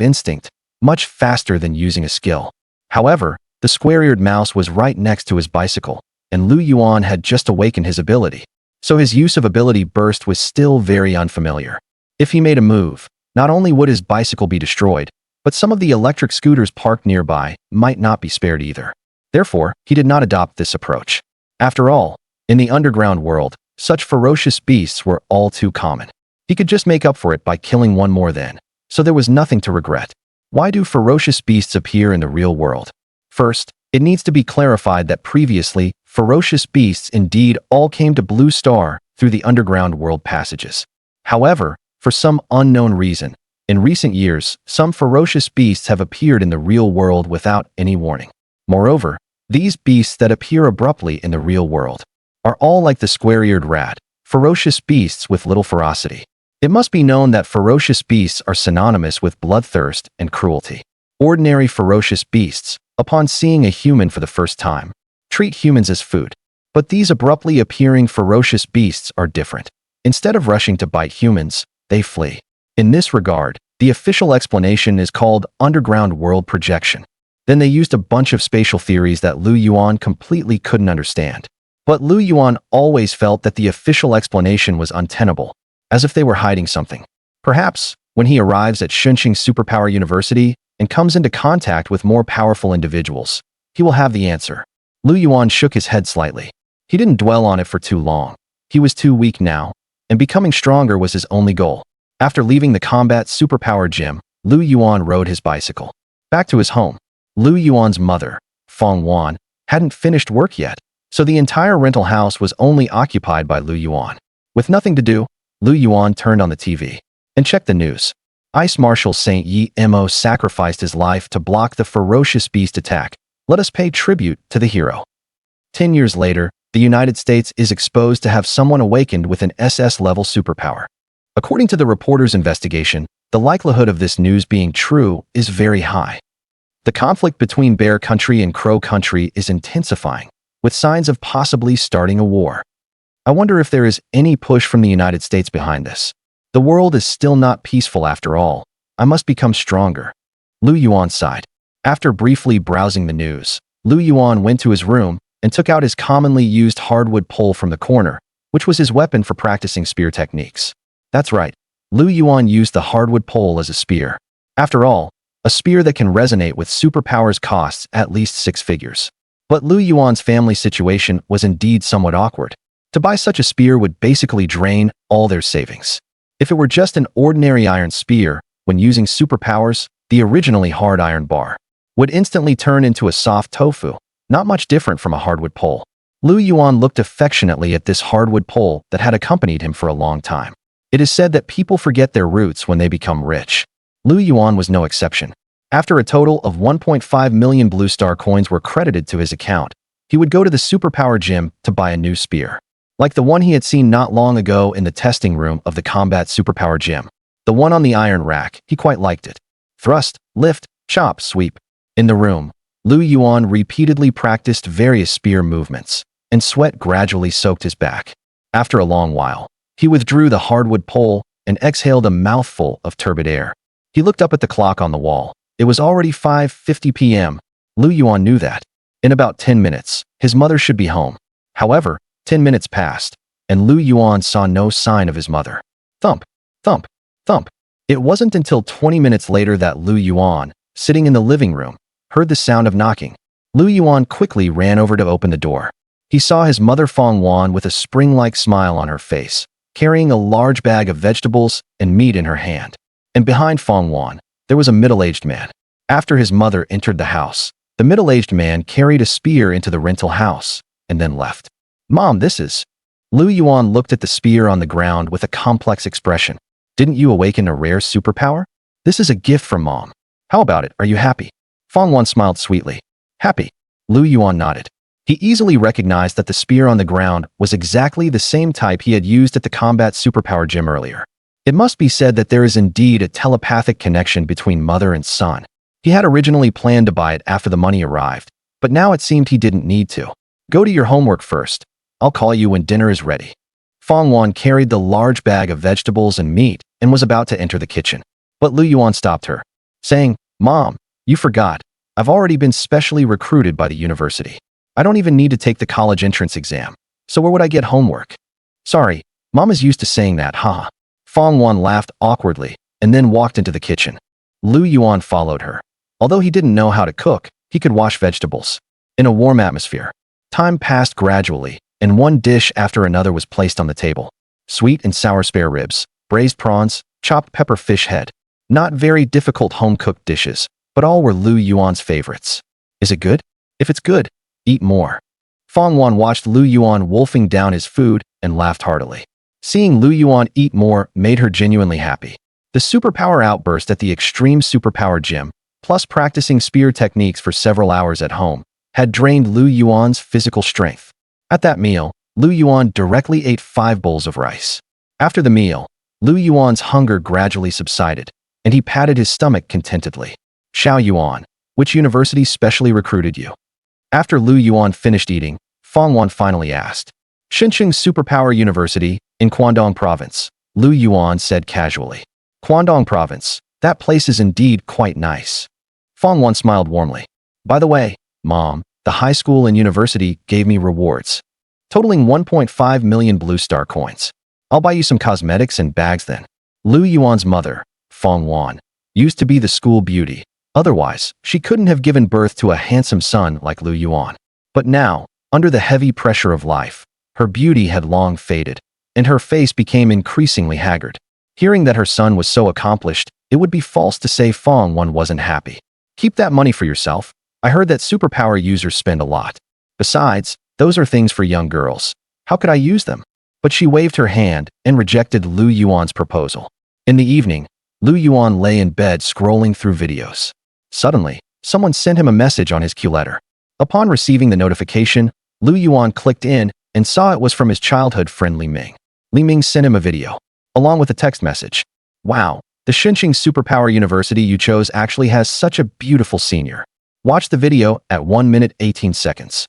Speaker 1: instinct, much faster than using a skill. However, The square-eared mouse was right next to his bicycle, and Lu Yuan had just awakened his ability. So his use of ability burst was still very unfamiliar. If he made a move, not only would his bicycle be destroyed, but some of the electric scooters parked nearby might not be spared either. Therefore, he did not adopt this approach. After all, in the underground world, such ferocious beasts were all too common. He could just make up for it by killing one more then, so there was nothing to regret. Why do ferocious beasts appear in the real world? First, it needs to be clarified that previously, ferocious beasts indeed all came to Blue Star through the underground world passages. However, for some unknown reason, in recent years, some ferocious beasts have appeared in the real world without any warning. Moreover, these beasts that appear abruptly in the real world are all like the square-eared rat, ferocious beasts with little ferocity. It must be known that ferocious beasts are synonymous with bloodthirst and cruelty. Ordinary ferocious beasts, upon seeing a human for the first time, treat humans as food. But these abruptly appearing ferocious beasts are different. Instead of rushing to bite humans, they flee. In this regard, the official explanation is called underground world projection. Then they used a bunch of spatial theories that Lu Yuan completely couldn't understand. But Lu Yuan always felt that the official explanation was untenable, as if they were hiding something. Perhaps, when he arrives at Shunqing Superpower University and comes into contact with more powerful individuals, he will have the answer. Lu Yuan shook his head slightly. He didn't dwell on it for too long. He was too weak now, and becoming stronger was his only goal. After leaving the combat superpower gym, Lu Yuan rode his bicycle back to his home. Lu Yuan's mother, Fong Wan, hadn't finished work yet, so the entire rental house was only occupied by Lu Yuan. With nothing to do, Lu Yuan turned on the TV and checked the news. Ice Marshal Saint Yi Mo sacrificed his life to block the ferocious beast attack. Let us pay tribute to the hero. 10 years later, the United States is exposed to have someone awakened with an SS-level superpower. According to the reporter's investigation, the likelihood of this news being true is very high. The conflict between Bear Country and Crow Country is intensifying, with signs of possibly starting a war. I wonder if there is any push from the United States behind this. The world is still not peaceful after all. I must become stronger. Lu Yuan sighed. After briefly browsing the news, Lu Yuan went to his room and took out his commonly used hardwood pole from the corner, which was his weapon for practicing spear techniques. That's right, Lu Yuan used the hardwood pole as a spear. After all, a spear that can resonate with superpowers costs at least 6 figures. But Lu Yuan's family situation was indeed somewhat awkward. To buy such a spear would basically drain all their savings. If it were just an ordinary iron spear, when using superpowers, the originally hard iron bar would instantly turn into a soft tofu, not much different from a hardwood pole. Lu Yuan looked affectionately at this hardwood pole that had accompanied him for a long time. It is said that people forget their roots when they become rich. Lu Yuan was no exception. After a total of 1.5 million Blue Star coins were credited to his account, he would go to the superpower gym to buy a new spear. Like the one he had seen not long ago in the testing room of the combat superpower gym. The one on the iron rack, he quite liked it. Thrust, lift, chop, sweep. In the room, Lu Yuan repeatedly practiced various spear movements, and sweat gradually soaked his back. After a long while, he withdrew the hardwood pole and exhaled a mouthful of turbid air. He looked up at the clock on the wall. It was already 5:50 p.m. Lu Yuan knew that. In about 10 minutes, his mother should be home. However, 10 minutes passed, and Lu Yuan saw no sign of his mother. Thump, thump, thump. It wasn't until 20 minutes later that Lu Yuan, sitting in the living room, heard the sound of knocking. Lu Yuan quickly ran over to open the door. He saw his mother Fong Wan with a spring-like smile on her face, carrying a large bag of vegetables and meat in her hand. And behind Fong Wan, there was a middle-aged man. After his mother entered the house, the middle-aged man carried a spear into the rental house and then left. Mom, this is... Lu Yuan looked at the spear on the ground with a complex expression. Didn't you awaken a rare superpower? This is a gift from Mom. How about it? Are you happy? Fong Wan smiled sweetly. Happy? Lu Yuan nodded. He easily recognized that the spear on the ground was exactly the same type he had used at the combat superpower gym earlier. It must be said that there is indeed a telepathic connection between mother and son. He had originally planned to buy it after the money arrived, but now it seemed he didn't need to. Go to your homework first. I'll call you when dinner is ready. Fong Wan carried the large bag of vegetables and meat and was about to enter the kitchen. But Lu Yuan stopped her, saying, Mom, you forgot. I've already been specially recruited by the university. I don't even need to take the college entrance exam. So where would I get homework? Sorry, Mom is used to saying that, haha. Fong Yuan laughed awkwardly and then walked into the kitchen. Lu Yuan followed her. Although he didn't know how to cook, he could wash vegetables. In a warm atmosphere, time passed gradually, and one dish after another was placed on the table. Sweet and sour spare ribs, braised prawns, chopped pepper fish head. Not very difficult home-cooked dishes, but all were Lu Yuan's favorites. Is it good? If it's good, eat more. Fong Yuan watched Lu Yuan wolfing down his food and laughed heartily. Seeing Lu Yuan eat more made her genuinely happy. The superpower outburst at the extreme superpower gym, plus practicing spear techniques for several hours at home, had drained Lu Yuan's physical strength. At that meal, Lu Yuan directly ate 5 bowls of rice. After the meal, Lu Yuan's hunger gradually subsided, and he patted his stomach contentedly. Xiao Yuan, which university specially recruited you? After Lu Yuan finished eating, Fong Yuan finally asked. Xincheng Superpower University, in Guangdong Province, Lu Yuan said casually. Guangdong Province, that place is indeed quite nice. Fong Yuan smiled warmly. By the way, Mom, the high school and university gave me rewards, totaling 1.5 million blue star coins. I'll buy you some cosmetics and bags then. Lu Yuan's mother, Fong Yuan, used to be the school beauty. Otherwise, she couldn't have given birth to a handsome son like Lu Yuan. But now, under the heavy pressure of life, her beauty had long faded, and her face became increasingly haggard. Hearing that her son was so accomplished, it would be false to say Fong Yuan wasn't happy. Keep that money for yourself. I heard that superpower users spend a lot. Besides, those are things for young girls. How could I use them? But she waved her hand and rejected Lu Yuan's proposal. In the evening, Lu Yuan lay in bed scrolling through videos. Suddenly, someone sent him a message on his Q-letter. Upon receiving the notification, Lu Yuan clicked in and saw it was from his childhood friend Li Ming. Li Ming sent him a video, along with a text message. Wow, the Xincheng Superpower University you chose actually has such a beautiful senior. Watch the video at 1 minute 18 seconds.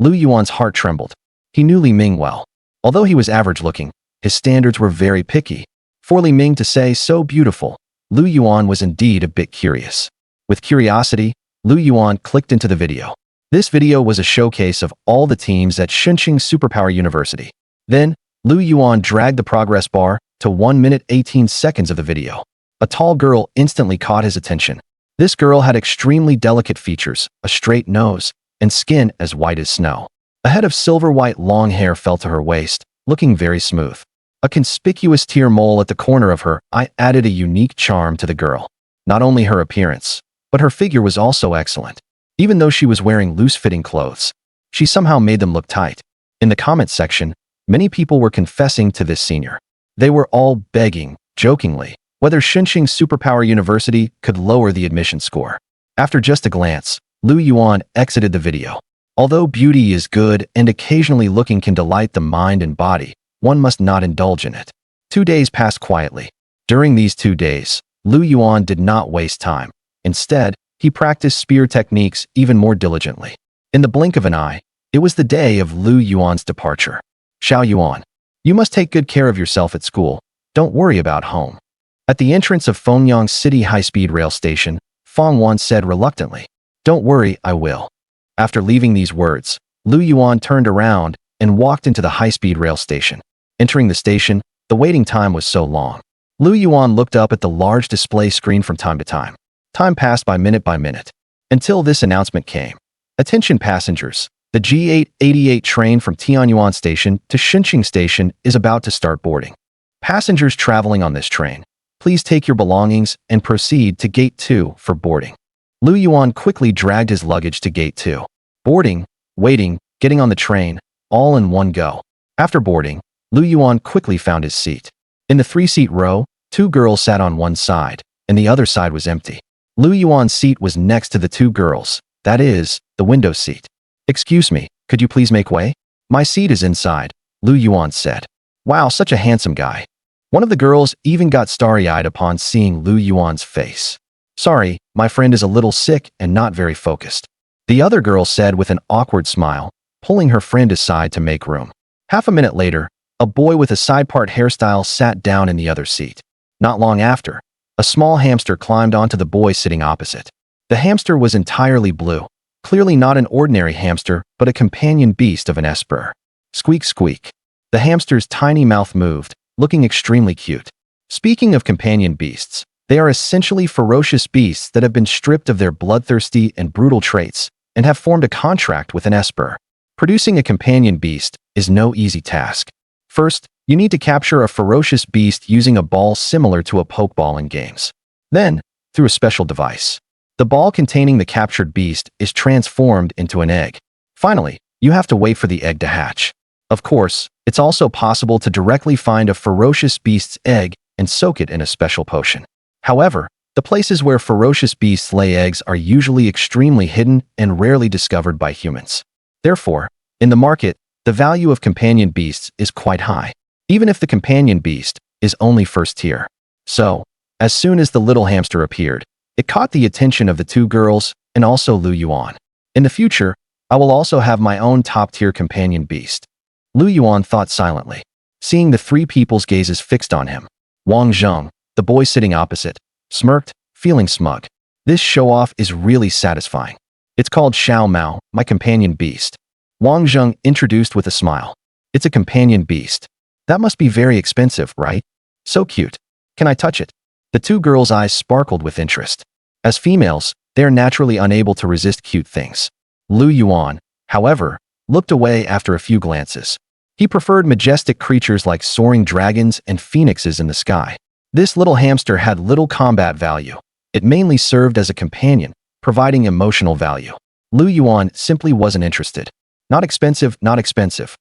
Speaker 1: Lu Yuan's heart trembled. He knew Li Ming well. Although he was average-looking, his standards were very picky. For Li Ming to say so beautiful, Lu Yuan was indeed a bit curious. With curiosity, Lu Yuan clicked into the video. This video was a showcase of all the teams at Xincheng Superpower University. Then, Lu Yuan dragged the progress bar to 1 minute 18 seconds of the video. A tall girl instantly caught his attention. This girl had extremely delicate features, a straight nose, and skin as white as snow. A head of silver-white long hair fell to her waist, looking very smooth. A conspicuous tear mole at the corner of her eye added a unique charm to the girl. Not only her appearance, but her figure was also excellent. Even though she was wearing loose-fitting clothes, she somehow made them look tight. In the comments section, many people were confessing to this senior. They were all begging, jokingly, whether Xincheng Superpower University could lower the admission score. After just a glance, Lu Yuan exited the video. Although beauty is good and occasionally looking can delight the mind and body, one must not indulge in it. 2 days passed quietly. During these 2 days, Lu Yuan did not waste time. Instead, he practiced spear techniques even more diligently. In the blink of an eye, it was the day of Lu Yuan's departure. Xiao Yuan, you must take good care of yourself at school. Don't worry about home. At the entrance of Fengyang City High-Speed Rail Station, Fong Yuan said reluctantly, Don't worry, I will. After leaving these words, Lu Yuan turned around and walked into the high-speed rail station. Entering the station, the waiting time was so long. Lu Yuan looked up at the large display screen from time to time. Time passed by minute, until this announcement came. Attention passengers, the G888 train from Tianyuan Station to Xincheng Station is about to start boarding. Passengers traveling on this train, please take your belongings and proceed to Gate 2 for boarding. Lu Yuan quickly dragged his luggage to Gate 2. Boarding, waiting, getting on the train, all in one go. After boarding, Lu Yuan quickly found his seat. In the 3-seat row, 2 girls sat on one side, and the other side was empty. Lu Yuan's seat was next to the 2 girls, that is, the window seat. Excuse me, could you please make way? My seat is inside, Lu Yuan said. Wow, such a handsome guy. One of the girls even got starry-eyed upon seeing Lu Yuan's face. Sorry, my friend is a little sick and not very focused. The other girl said with an awkward smile, pulling her friend aside to make room. Half a minute later, a boy with a side-part hairstyle sat down in the other seat. Not long after, a small hamster climbed onto the boy sitting opposite. The hamster was entirely blue. Clearly not an ordinary hamster, but a companion beast of an esper. Squeak squeak. The hamster's tiny mouth moved, looking extremely cute. Speaking of companion beasts, they are essentially ferocious beasts that have been stripped of their bloodthirsty and brutal traits and have formed a contract with an esper. Producing a companion beast is no easy task. First, you need to capture a ferocious beast using a ball similar to a pokeball in games. Then, through a special device, the ball containing the captured beast is transformed into an egg. Finally, you have to wait for the egg to hatch. Of course, it's also possible to directly find a ferocious beast's egg and soak it in a special potion. However, the places where ferocious beasts lay eggs are usually extremely hidden and rarely discovered by humans. Therefore, in the market, the value of companion beasts is quite high, even if the companion beast is only first tier. So, as soon as the little hamster appeared, it caught the attention of the two girls and also Lu Yuan. In the future, I will also have my own top-tier companion beast. Lu Yuan thought silently, seeing the three people's gazes fixed on him. Wang Zheng, the boy sitting opposite, smirked, feeling smug. This show-off is really satisfying. It's called Xiao Mao, my companion beast. Wang Zheng introduced with a smile. It's a companion beast. That must be very expensive, right? So cute. Can I touch it? The two girls' eyes sparkled with interest. As females, they are naturally unable to resist cute things. Lu Yuan, however, looked away after a few glances. He preferred majestic creatures like soaring dragons and phoenixes in the sky. This little hamster had little combat value. It mainly served as a companion, providing emotional value. Lu Yuan simply wasn't interested. Not expensive, not expensive.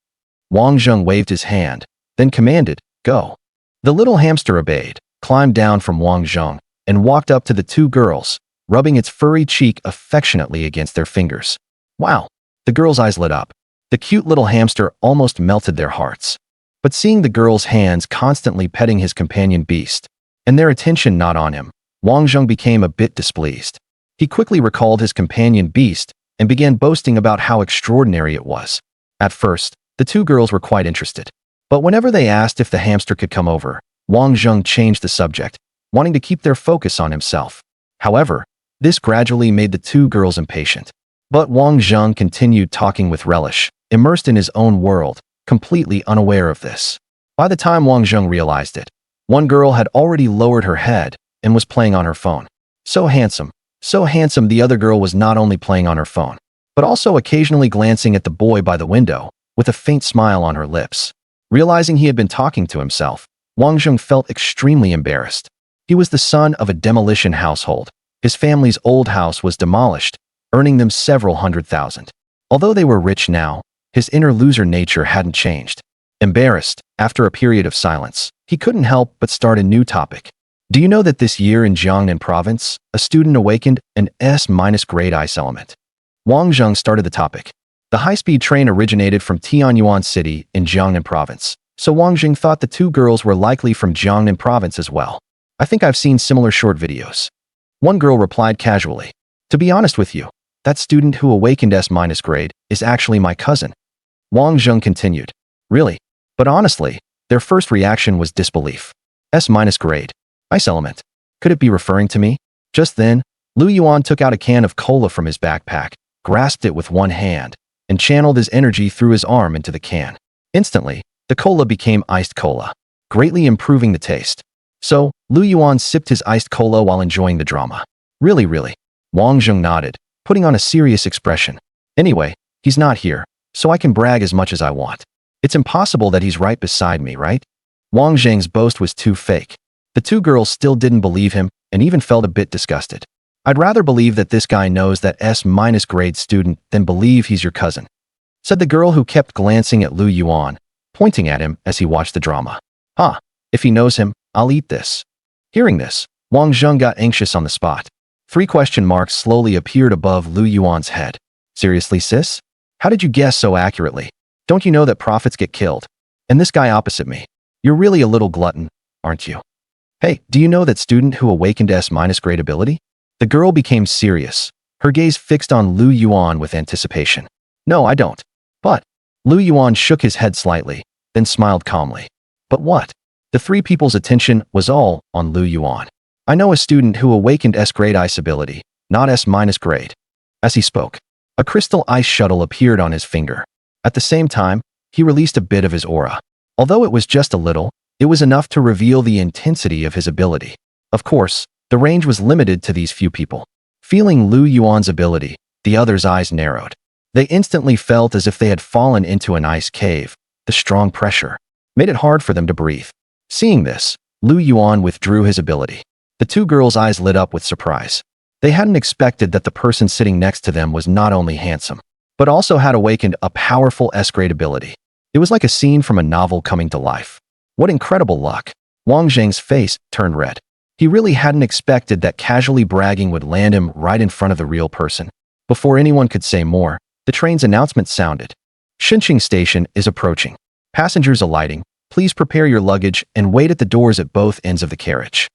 Speaker 1: Wang Zheng waved his hand, then commanded, go. The little hamster obeyed, climbed down from Wang Zheng, and walked up to the two girls, rubbing its furry cheek affectionately against their fingers. Wow! The girls' eyes lit up. The cute little hamster almost melted their hearts. But seeing the girls' hands constantly petting his companion beast, and their attention not on him, Wang Zheng became a bit displeased. He quickly recalled his companion beast and began boasting about how extraordinary it was. At first, the two girls were quite interested. But whenever they asked if the hamster could come over, Wang Zheng changed the subject, wanting to keep their focus on himself. However, this gradually made the two girls impatient. But Wang Zheng continued talking with relish, immersed in his own world, completely unaware of this. By the time Wang Zheng realized it, one girl had already lowered her head and was playing on her phone. So handsome, the other girl was not only playing on her phone, but also occasionally glancing at the boy by the window, with a faint smile on her lips. Realizing he had been talking to himself, Wang Zheng felt extremely embarrassed. He was the son of a demolition household. His family's old house was demolished, earning them several $100,000. Although they were rich now, his inner loser nature hadn't changed. Embarrassed, after a period of silence, he couldn't help but start a new topic. Do you know that this year in Jiangnan province, a student awakened an S-grade ice element? Wang Zheng started the topic. The high-speed train originated from Tianyuan City in Jiangnan province, so Wang Zheng thought the two girls were likely from Jiangnan province as well. I think I've seen similar short videos. One girl replied casually. To be honest with you, that student who awakened S-grade is actually my cousin. Wang Zheng continued. Really? But honestly, their first reaction was disbelief. S-grade. Ice element. Could it be referring to me? Just then, Lu Yuan took out a can of cola from his backpack, grasped it with one hand, and channeled his energy through his arm into the can. Instantly, the cola became iced cola, greatly improving the taste. So, Lu Yuan sipped his iced cola while enjoying the drama. Really? Wang Zheng nodded, putting on a serious expression. Anyway, he's not here, so I can brag as much as I want. It's impossible that he's right beside me, right? Wang Zheng's boast was too fake. The two girls still didn't believe him and even felt a bit disgusted. I'd rather believe that this guy knows that S-grade student than believe he's your cousin, said the girl who kept glancing at Lu Yuan, pointing at him as he watched the drama. If he knows him, I'll eat this. Hearing this, Wang Zheng got anxious on the spot. 3 question marks slowly appeared above Lu Yuan's head. Seriously, sis? How did you guess so accurately? Don't you know that prophets get killed? And this guy opposite me. You're really a little glutton, aren't you? Hey, do you know that student who awakened S-grade ability? The girl became serious, her gaze fixed on Lu Yuan with anticipation. No, I don't. But, Lu Yuan shook his head slightly, then smiled calmly. But what? The 3 people's attention was all on Lu Yuan. I know a student who awakened S-grade ice ability, not S-grade. As he spoke, a crystal ice shuttle appeared on his finger. At the same time, he released a bit of his aura. Although it was just a little, it was enough to reveal the intensity of his ability. Of course, the range was limited to these few people. Feeling Lu Yuan's ability, the others' eyes narrowed. They instantly felt as if they had fallen into an ice cave. The strong pressure made it hard for them to breathe. Seeing this, Lu Yuan withdrew his ability. The two girls' eyes lit up with surprise. They hadn't expected that the person sitting next to them was not only handsome, but also had awakened a powerful S-grade ability. It was like a scene from a novel coming to life. What incredible luck! Wang Zheng's face turned red. He really hadn't expected that casually bragging would land him right in front of the real person. Before anyone could say more, the train's announcement sounded. Xinqing Station is approaching. Passengers alighting, please prepare your luggage and wait at the doors at both ends of the carriage.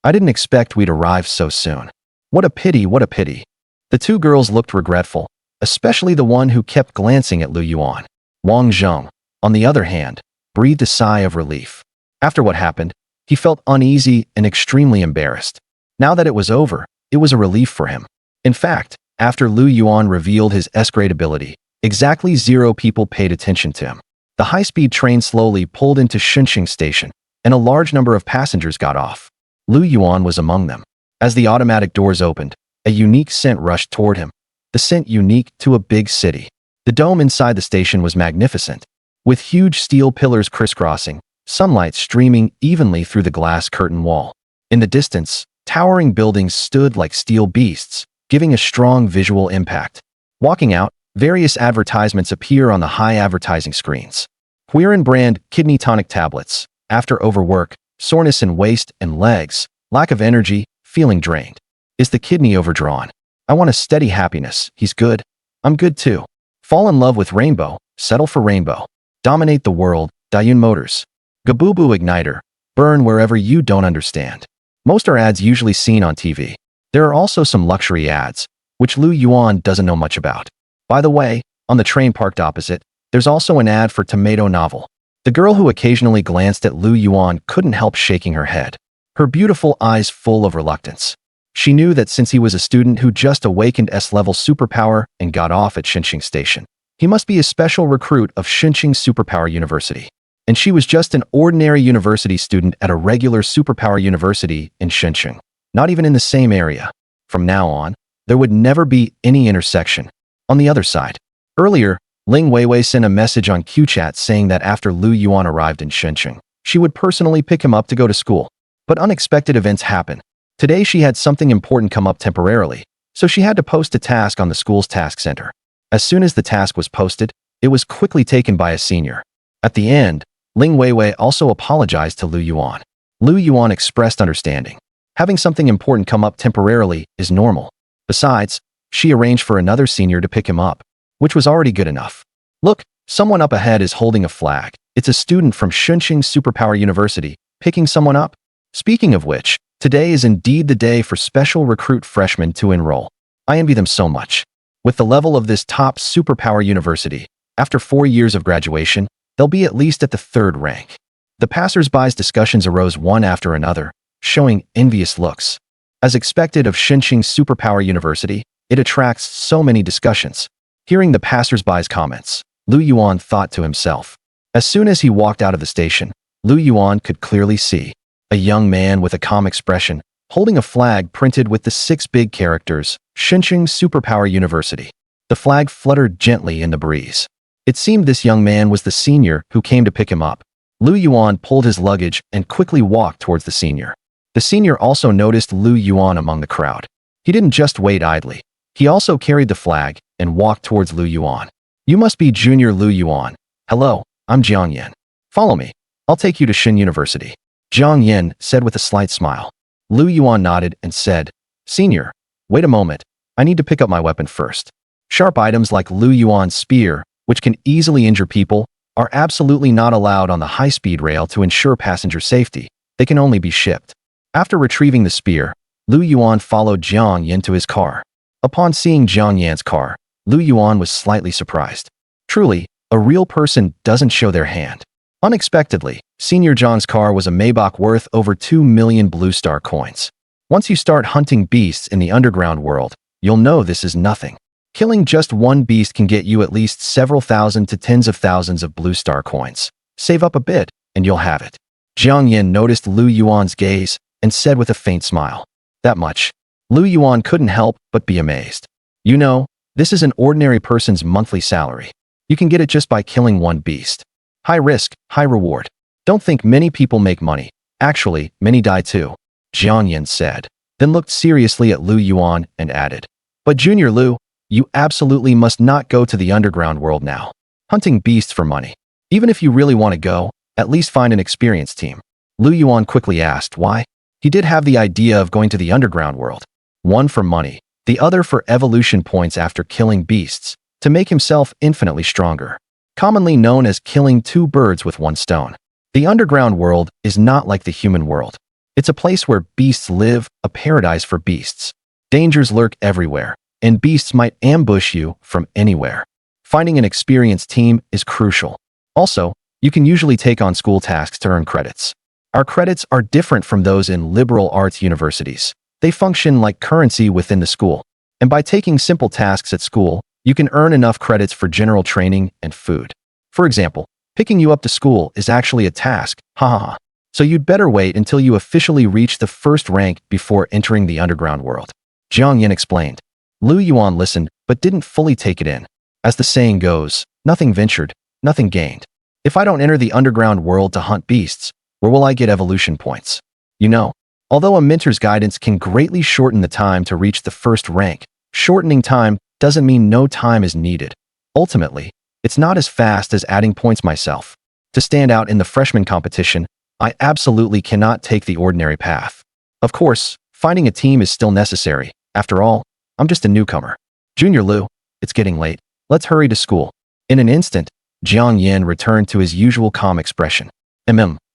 Speaker 1: I didn't expect we'd arrive so soon. What a pity, what a pity. The two girls looked regretful, especially the one who kept glancing at Lu Yuan. Wang Zheng, on the other hand, breathed a sigh of relief. After what happened, he felt uneasy and extremely embarrassed. Now that it was over, it was a relief for him. In fact, after Lu Yuan revealed his S-grade ability, exactly 0 people paid attention to him. The high-speed train slowly pulled into Xinqing Station, and a large number of passengers got off. Lu Yuan was among them. As the automatic doors opened, a unique scent rushed toward him. The scent unique to a big city. The dome inside the station was magnificent, with huge steel pillars crisscrossing, sunlight streaming evenly through the glass curtain wall. In the distance, towering buildings stood like steel beasts, giving a strong visual impact. Walking out, various advertisements appear on the high advertising screens. Huiran brand kidney tonic tablets. After overwork, soreness in waist and legs, lack of energy, feeling drained. Is the kidney overdrawn? I want a steady happiness. He's good. I'm good too. Fall in love with Rainbow. Settle for Rainbow. Dominate the world. Dayun Motors. Gabubu Igniter. Burn wherever you don't understand. Most are ads usually seen on TV. There are also some luxury ads, which Lu Yuan doesn't know much about. By the way, on the train parked opposite, there's also an ad for tomato novel. The girl who occasionally glanced at Lu Yuan couldn't help shaking her head, her beautiful eyes full of reluctance. She knew that since he was a student who just awakened S-level superpower and got off at Xinqing Station, he must be a special recruit of Xinqing Superpower University. And she was just an ordinary university student at a regular superpower university in Xinqing, not even in the same area. From now on, there would never be any intersection. On the other side, earlier, Ling Weiwei sent a message on QChat saying that after Lu Yuan arrived in Xinqing, she would personally pick him up to go to school. But unexpected events happen. Today she had something important come up temporarily, so she had to post a task on the school's task center. As soon as the task was posted, it was quickly taken by a senior. At the end, Ling Weiwei also apologized to Lu Yuan. Lu Yuan expressed understanding. Having something important come up temporarily is normal. Besides, she arranged for another senior to pick him up, which was already good enough. Look, someone up ahead is holding a flag. It's a student from Xinqing Superpower University, picking someone up. Speaking of which, today is indeed the day for special recruit freshmen to enroll. I envy them so much. With the level of this top superpower university, after 4 years of graduation, they'll be at least at the 3rd rank. The passers-by's discussions arose one after another, showing envious looks. As expected of Xinqing Superpower University, it attracts so many discussions. Hearing the passers-by's comments, Lu Yuan thought to himself. As soon as he walked out of the station, Lu Yuan could clearly see a young man with a calm expression, holding a flag printed with the 6 big characters, Xinqing Superpower University. The flag fluttered gently in the breeze. It seemed this young man was the senior who came to pick him up. Lu Yuan pulled his luggage and quickly walked towards the senior. The senior also noticed Lu Yuan among the crowd. He didn't just wait idly. He also carried the flag and walked towards Lu Yuan. You must be Junior Lu Yuan. Hello, I'm Jiang Yan. Follow me. I'll take you to Xin University. Jiang Yan said with a slight smile. Lu Yuan nodded and said, Senior, wait a moment. I need to pick up my weapon first. Sharp items like Lu Yuan's spear, which can easily injure people, are absolutely not allowed on the high-speed rail to ensure passenger safety. They can only be shipped. After retrieving the spear, Lu Yuan followed Jiang Yan to his car. Upon seeing Jiang Yan's car, Lu Yuan was slightly surprised. Truly, a real person doesn't show their hand. Unexpectedly, Senior Zhang's car was a Maybach worth over 2 million Blue Star coins. Once you start hunting beasts in the underground world, you'll know this is nothing. Killing just one beast can get you at least several thousand to tens of thousands of blue star coins. Save up a bit, and you'll have it. Jiang Yin noticed Lu Yuan's gaze and said with a faint smile, "That much." Lu Yuan couldn't help but be amazed. "You know, this is an ordinary person's monthly salary. You can get it just by killing one beast. High risk, high reward. Don't think many people make money. Actually, many die too," Jiang Yin said, then looked seriously at Lu Yuan and added, "But Junior Lu, you absolutely must not go to the underground world now. Hunting beasts for money. Even if you really want to go, at least find an experienced team." Lu Yuan quickly asked why. He did have the idea of going to the underground world. One for money, the other for evolution points after killing beasts, to make himself infinitely stronger. Commonly known as killing two birds with one stone. The underground world is not like the human world. It's a place where beasts live, a paradise for beasts. Dangers lurk everywhere, and beasts might ambush you from anywhere. Finding an experienced team is crucial. Also, you can usually take on school tasks to earn credits. Our credits are different from those in liberal arts universities. They function like currency within the school. And by taking simple tasks at school, you can earn enough credits for general training and food. For example, picking you up to school is actually a task, haha. So you'd better wait until you officially reach the first rank before entering the underground world. Jiang Yin explained. Lu Yuan listened, but didn't fully take it in. As the saying goes, nothing ventured, nothing gained. If I don't enter the underground world to hunt beasts, where will I get evolution points? You know, although a mentor's guidance can greatly shorten the time to reach the first rank, shortening time doesn't mean no time is needed. Ultimately, it's not as fast as adding points myself. To stand out in the freshman competition, I absolutely cannot take the ordinary path. Of course, finding a team is still necessary. After all, I'm just a newcomer. Junior Lu, it's getting late. Let's hurry to school. In an instant, Jiang Yin returned to his usual calm expression.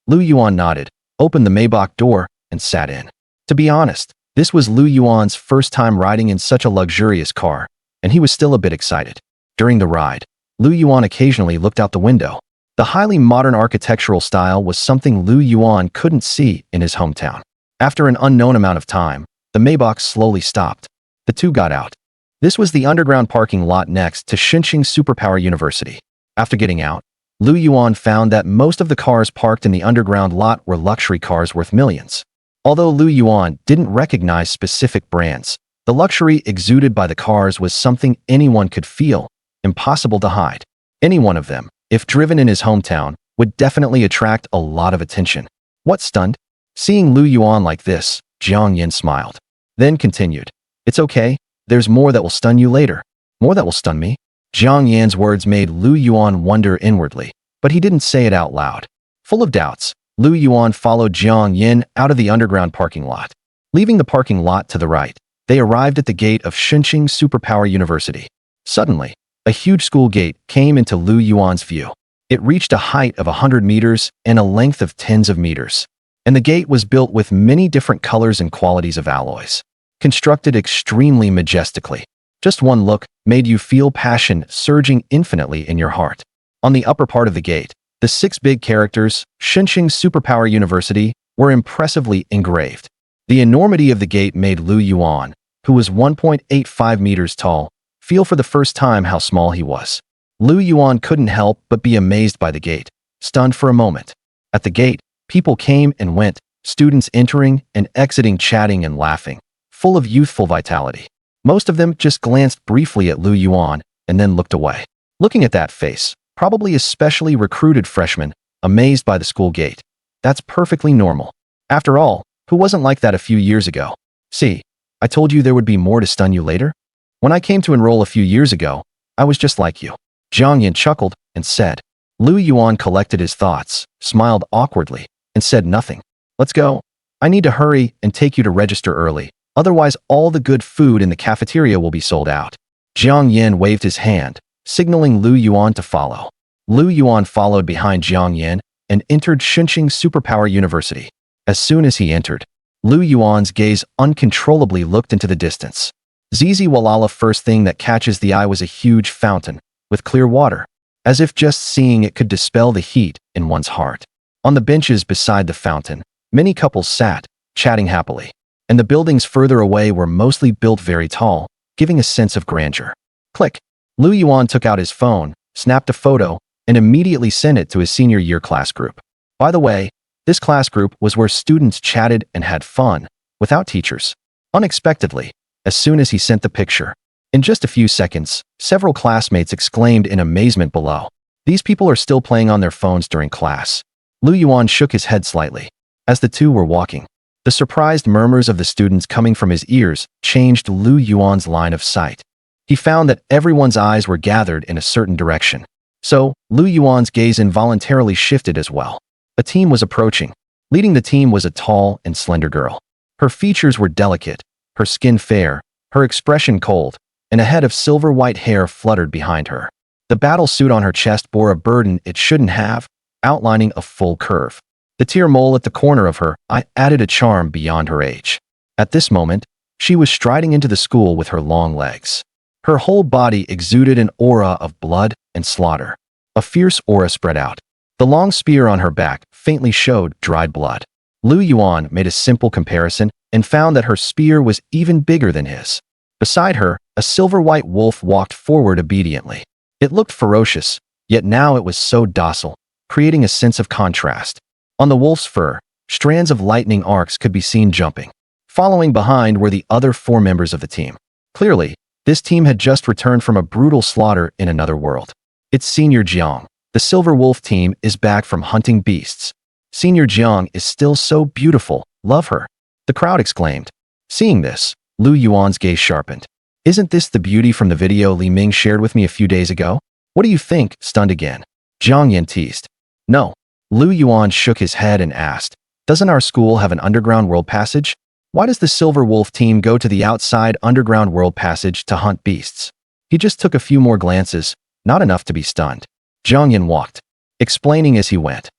Speaker 1: Lu Yuan nodded, opened the Maybach door, and sat in. To be honest, this was Lu Yuan's first time riding in such a luxurious car, and he was still a bit excited. During the ride, Lu Yuan occasionally looked out the window. The highly modern architectural style was something Lu Yuan couldn't see in his hometown. After an unknown amount of time, the Maybach slowly stopped. The two got out. This was the underground parking lot next to Xinqing Superpower University. After getting out, Lu Yuan found that most of the cars parked in the underground lot were luxury cars worth millions. Although Lu Yuan didn't recognize specific brands, the luxury exuded by the cars was something anyone could feel, impossible to hide. Any one of them, if driven in his hometown, would definitely attract a lot of attention. What stunned? Seeing Lu Yuan like this, Jiang Yin smiled. Then continued, "It's okay, there's more that will stun you later." "More that will stun me?" Jiang Yin's words made Lu Yuan wonder inwardly, but he didn't say it out loud. Full of doubts, Lu Yuan followed Jiang Yin out of the underground parking lot. Leaving the parking lot to the right, they arrived at the gate of Xinqing Superpower University. Suddenly, a huge school gate came into Lu Yuan's view. It reached a height of 100 meters and a length of tens of meters. And the gate was built with many different colors and qualities of alloys. Constructed extremely majestically. Just one look made you feel passion surging infinitely in your heart. On the upper part of the gate, the 6 big characters, Xinqing Superpower University, were impressively engraved. The enormity of the gate made Lu Yuan, who was 1.85 meters tall, feel for the first time how small he was. Lu Yuan couldn't help but be amazed by the gate, stunned for a moment. At the gate, people came and went, students entering and exiting, chatting and laughing, full of youthful vitality. Most of them just glanced briefly at Lu Yuan and then looked away. Looking at that face, probably a specially recruited freshman, amazed by the school gate. That's perfectly normal. After all, who wasn't like that a few years ago? See, I told you there would be more to stun you later? When I came to enroll a few years ago, I was just like you. Jiang Yin chuckled and said. Lu Yuan collected his thoughts, smiled awkwardly, and said nothing. "Let's go. I need to hurry and take you to register early. Otherwise, all the good food in the cafeteria will be sold out." Jiang Yin waved his hand, signaling Lu Yuan to follow. Lu Yuan followed behind Jiang Yin and entered Xinqing Superpower University. As soon as he entered, Lu Yuan's gaze uncontrollably looked into the distance. Walala, first thing that catches the eye was a huge fountain with clear water, as if just seeing it could dispel the heat in one's heart. On the benches beside the fountain, many couples sat, chatting happily. and the buildings further away were mostly built very tall, giving a sense of grandeur. Click. Lu Yuan took out his phone, snapped a photo, and immediately sent it to his senior year class group. By the way, this class group was where students chatted and had fun, without teachers. Unexpectedly, as soon as he sent the picture, in just a few seconds, several classmates exclaimed in amazement below. These people are still playing on their phones during class. Lu Yuan shook his head slightly. As the two were walking, the surprised murmurs of the students coming from his ears changed Lu Yuan's line of sight. He found that everyone's eyes were gathered in a certain direction. So, Lu Yuan's gaze involuntarily shifted as well. A team was approaching. Leading the team was a tall and slender girl. Her features were delicate, her skin fair, her expression cold, and a head of silver-white hair fluttered behind her. The battle suit on her chest bore a burden it shouldn't have, outlining a full curve. The tear mole at the corner of her eye added a charm beyond her age. At this moment, she was striding into the school with her long legs. Her whole body exuded an aura of blood and slaughter. A fierce aura spread out. The long spear on her back faintly showed dried blood. Lu Yuan made a simple comparison and found that her spear was even bigger than his. Beside her, a silver-white wolf walked forward obediently. It looked ferocious, yet now it was so docile, creating a sense of contrast. On the wolf's fur, strands of lightning arcs could be seen jumping. Following behind were the other 4 members of the team. Clearly, this team had just returned from a brutal slaughter in another world. It's Senior Jiang. The Silver Wolf team is back from hunting beasts. Senior Jiang is still so beautiful, love her. The crowd exclaimed. Seeing this, Lu Yuan's gaze sharpened. Isn't this the beauty from the video Li Ming shared with me a few days ago? What do you think? Stunned again. Jiang Yan teased. No. Lu Yuan shook his head and asked, doesn't our school have an underground world passage? Why does the Silver Wolf team go to the outside underground world passage to hunt beasts? He just took a few more glances, not enough to be stunned. Jiang Yan walked, explaining as he went.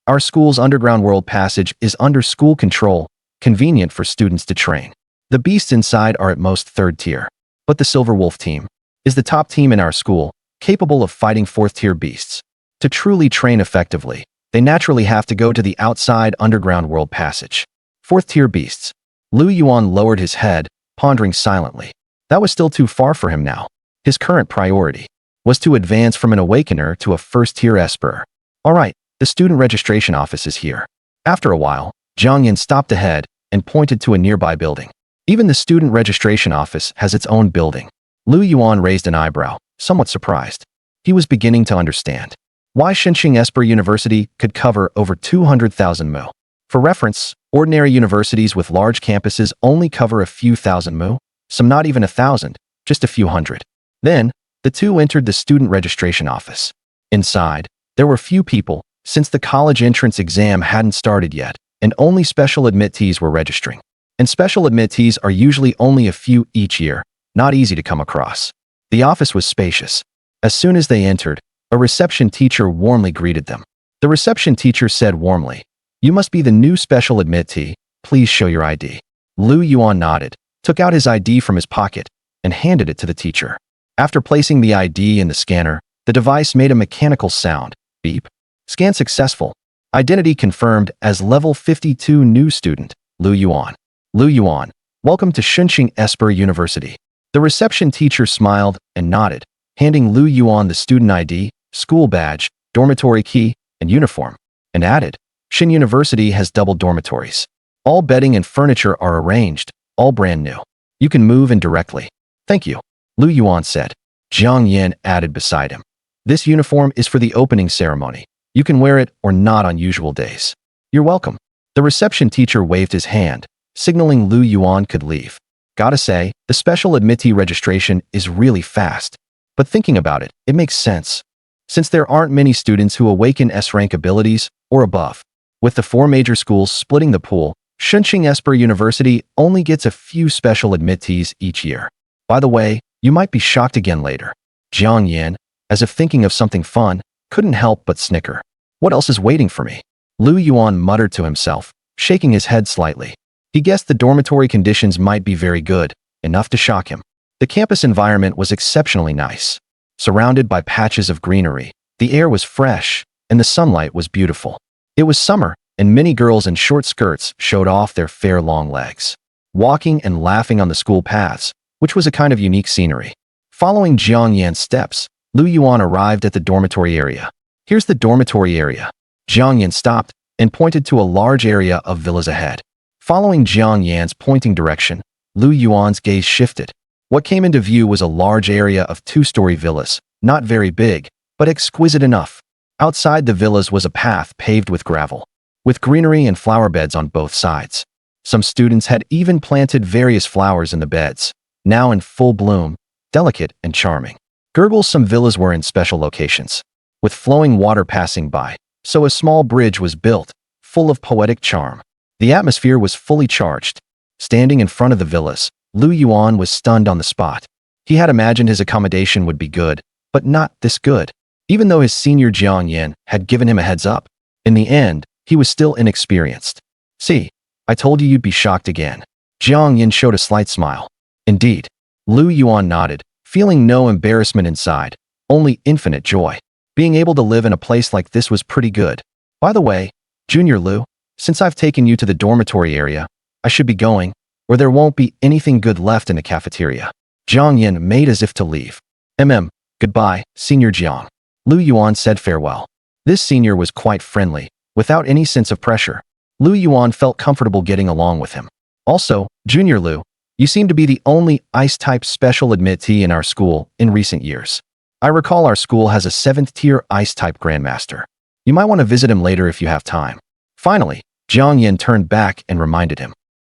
Speaker 1: Our school's underground world passage is under school control, convenient for students to train. The beasts inside are at most 3rd tier. But the Silver Wolf team is the top team in our school, capable of fighting 4th-tier beasts. To truly train effectively, they naturally have to go to the outside underground world passage. 4th-tier beasts. Lu Yuan lowered his head, pondering silently. That was still too far for him now. His current priority was to advance from an Awakener to a 1st-tier Esper. All right, the student registration office is here. After a while, Jiang Yan stopped ahead and pointed to a nearby building. Even the student registration office has its own building. Lu Yuan raised an eyebrow, somewhat surprised. He was beginning to understand why Shenxing Esper University could cover over 200,000 mu. For reference, ordinary universities with large campuses only cover a few thousand mu, some not even 1,000, just a few hundred. Then, the two entered the student registration office. Inside, there were few people, since the college entrance exam hadn't started yet, and only special admittees were registering. And special admittees are usually only a few each year, not easy to come across. The office was spacious. As soon as they entered, a reception teacher warmly greeted them. The reception teacher said warmly, "You must be the new special admittee. Please show your ID." Lu Yuan nodded, took out his ID from his pocket, and handed it to the teacher. After placing the ID in the scanner, the device made a mechanical sound. Beep. Scan successful. Identity confirmed as level 52 new student, Lu Yuan. Lu Yuan, welcome to Shenxing Esper University. The reception teacher smiled and nodded, handing Lu Yuan the student ID, school badge, dormitory key, and uniform, and added, Shen University has double dormitories. All bedding and furniture are arranged, all brand new. You can move in directly. Thank you, Lu Yuan said. Jiang Yan added beside him. This uniform is for the opening ceremony. You can wear it or not on usual days. You're welcome. The reception teacher waved his hand, signaling Lu Yuan could leave. Gotta say, the special admittee registration is really fast. But thinking about it, it makes sense. Since there aren't many students who awaken S-rank abilities or above. With the 4 major schools splitting the pool, Shenxing Esper University only gets a few special admittees each year. By the way, you might be shocked again later. Jiang Yan, as if thinking of something fun, couldn't help but snicker. What else is waiting for me? Lu Yuan muttered to himself, shaking his head slightly. He guessed the dormitory conditions might be very good, enough to shock him. The campus environment was exceptionally nice. Surrounded by patches of greenery, the air was fresh, and the sunlight was beautiful. It was summer, and many girls in short skirts showed off their fair long legs. walking and laughing on the school paths, which was a kind of unique scenery. Following Jiang Yan's steps, Lu Yuan arrived at the dormitory area. Here's the dormitory area. Jiang Yan stopped and pointed to a large area of villas ahead. Following Jiang Yan's pointing direction, Lu Yuan's gaze shifted. What came into view was a large area of two-story villas, not very big, but exquisite enough. Outside the villas was a path paved with gravel, with greenery and flower beds on both sides. Some students had even planted various flowers in the beds, now in full bloom, delicate and charming. Gurgles, some villas were in special locations, with flowing water passing by, so a small bridge was built, full of poetic charm. The atmosphere was fully charged. Standing in front of the villas, Lu Yuan was stunned on the spot. He had imagined his accommodation would be good, but not this good. Even though his senior Jiang Yan had given him a heads up, in the end, he was still inexperienced. See, I told you you'd be shocked again. Jiang Yan showed a slight smile. Indeed. Lu Yuan nodded, feeling no embarrassment inside, only infinite joy. Being able to live in a place like this was pretty good. By the way, Junior Lu, since I've taken you to the dormitory area, I should be going, or there won't be anything good left in the cafeteria. Jiang Yan made as if to leave. Goodbye, Senior Jiang. Lu Yuan said farewell. This senior was quite friendly, without any sense of pressure. Lu Yuan felt comfortable getting along with him. Also, Junior Lu, you seem to be the only ice-type special admittee in our school in recent years. I recall our school has a 7th-tier ice-type grandmaster. You might want to visit him later if you have time. Finally, Jiang Yan turned back and reminded him.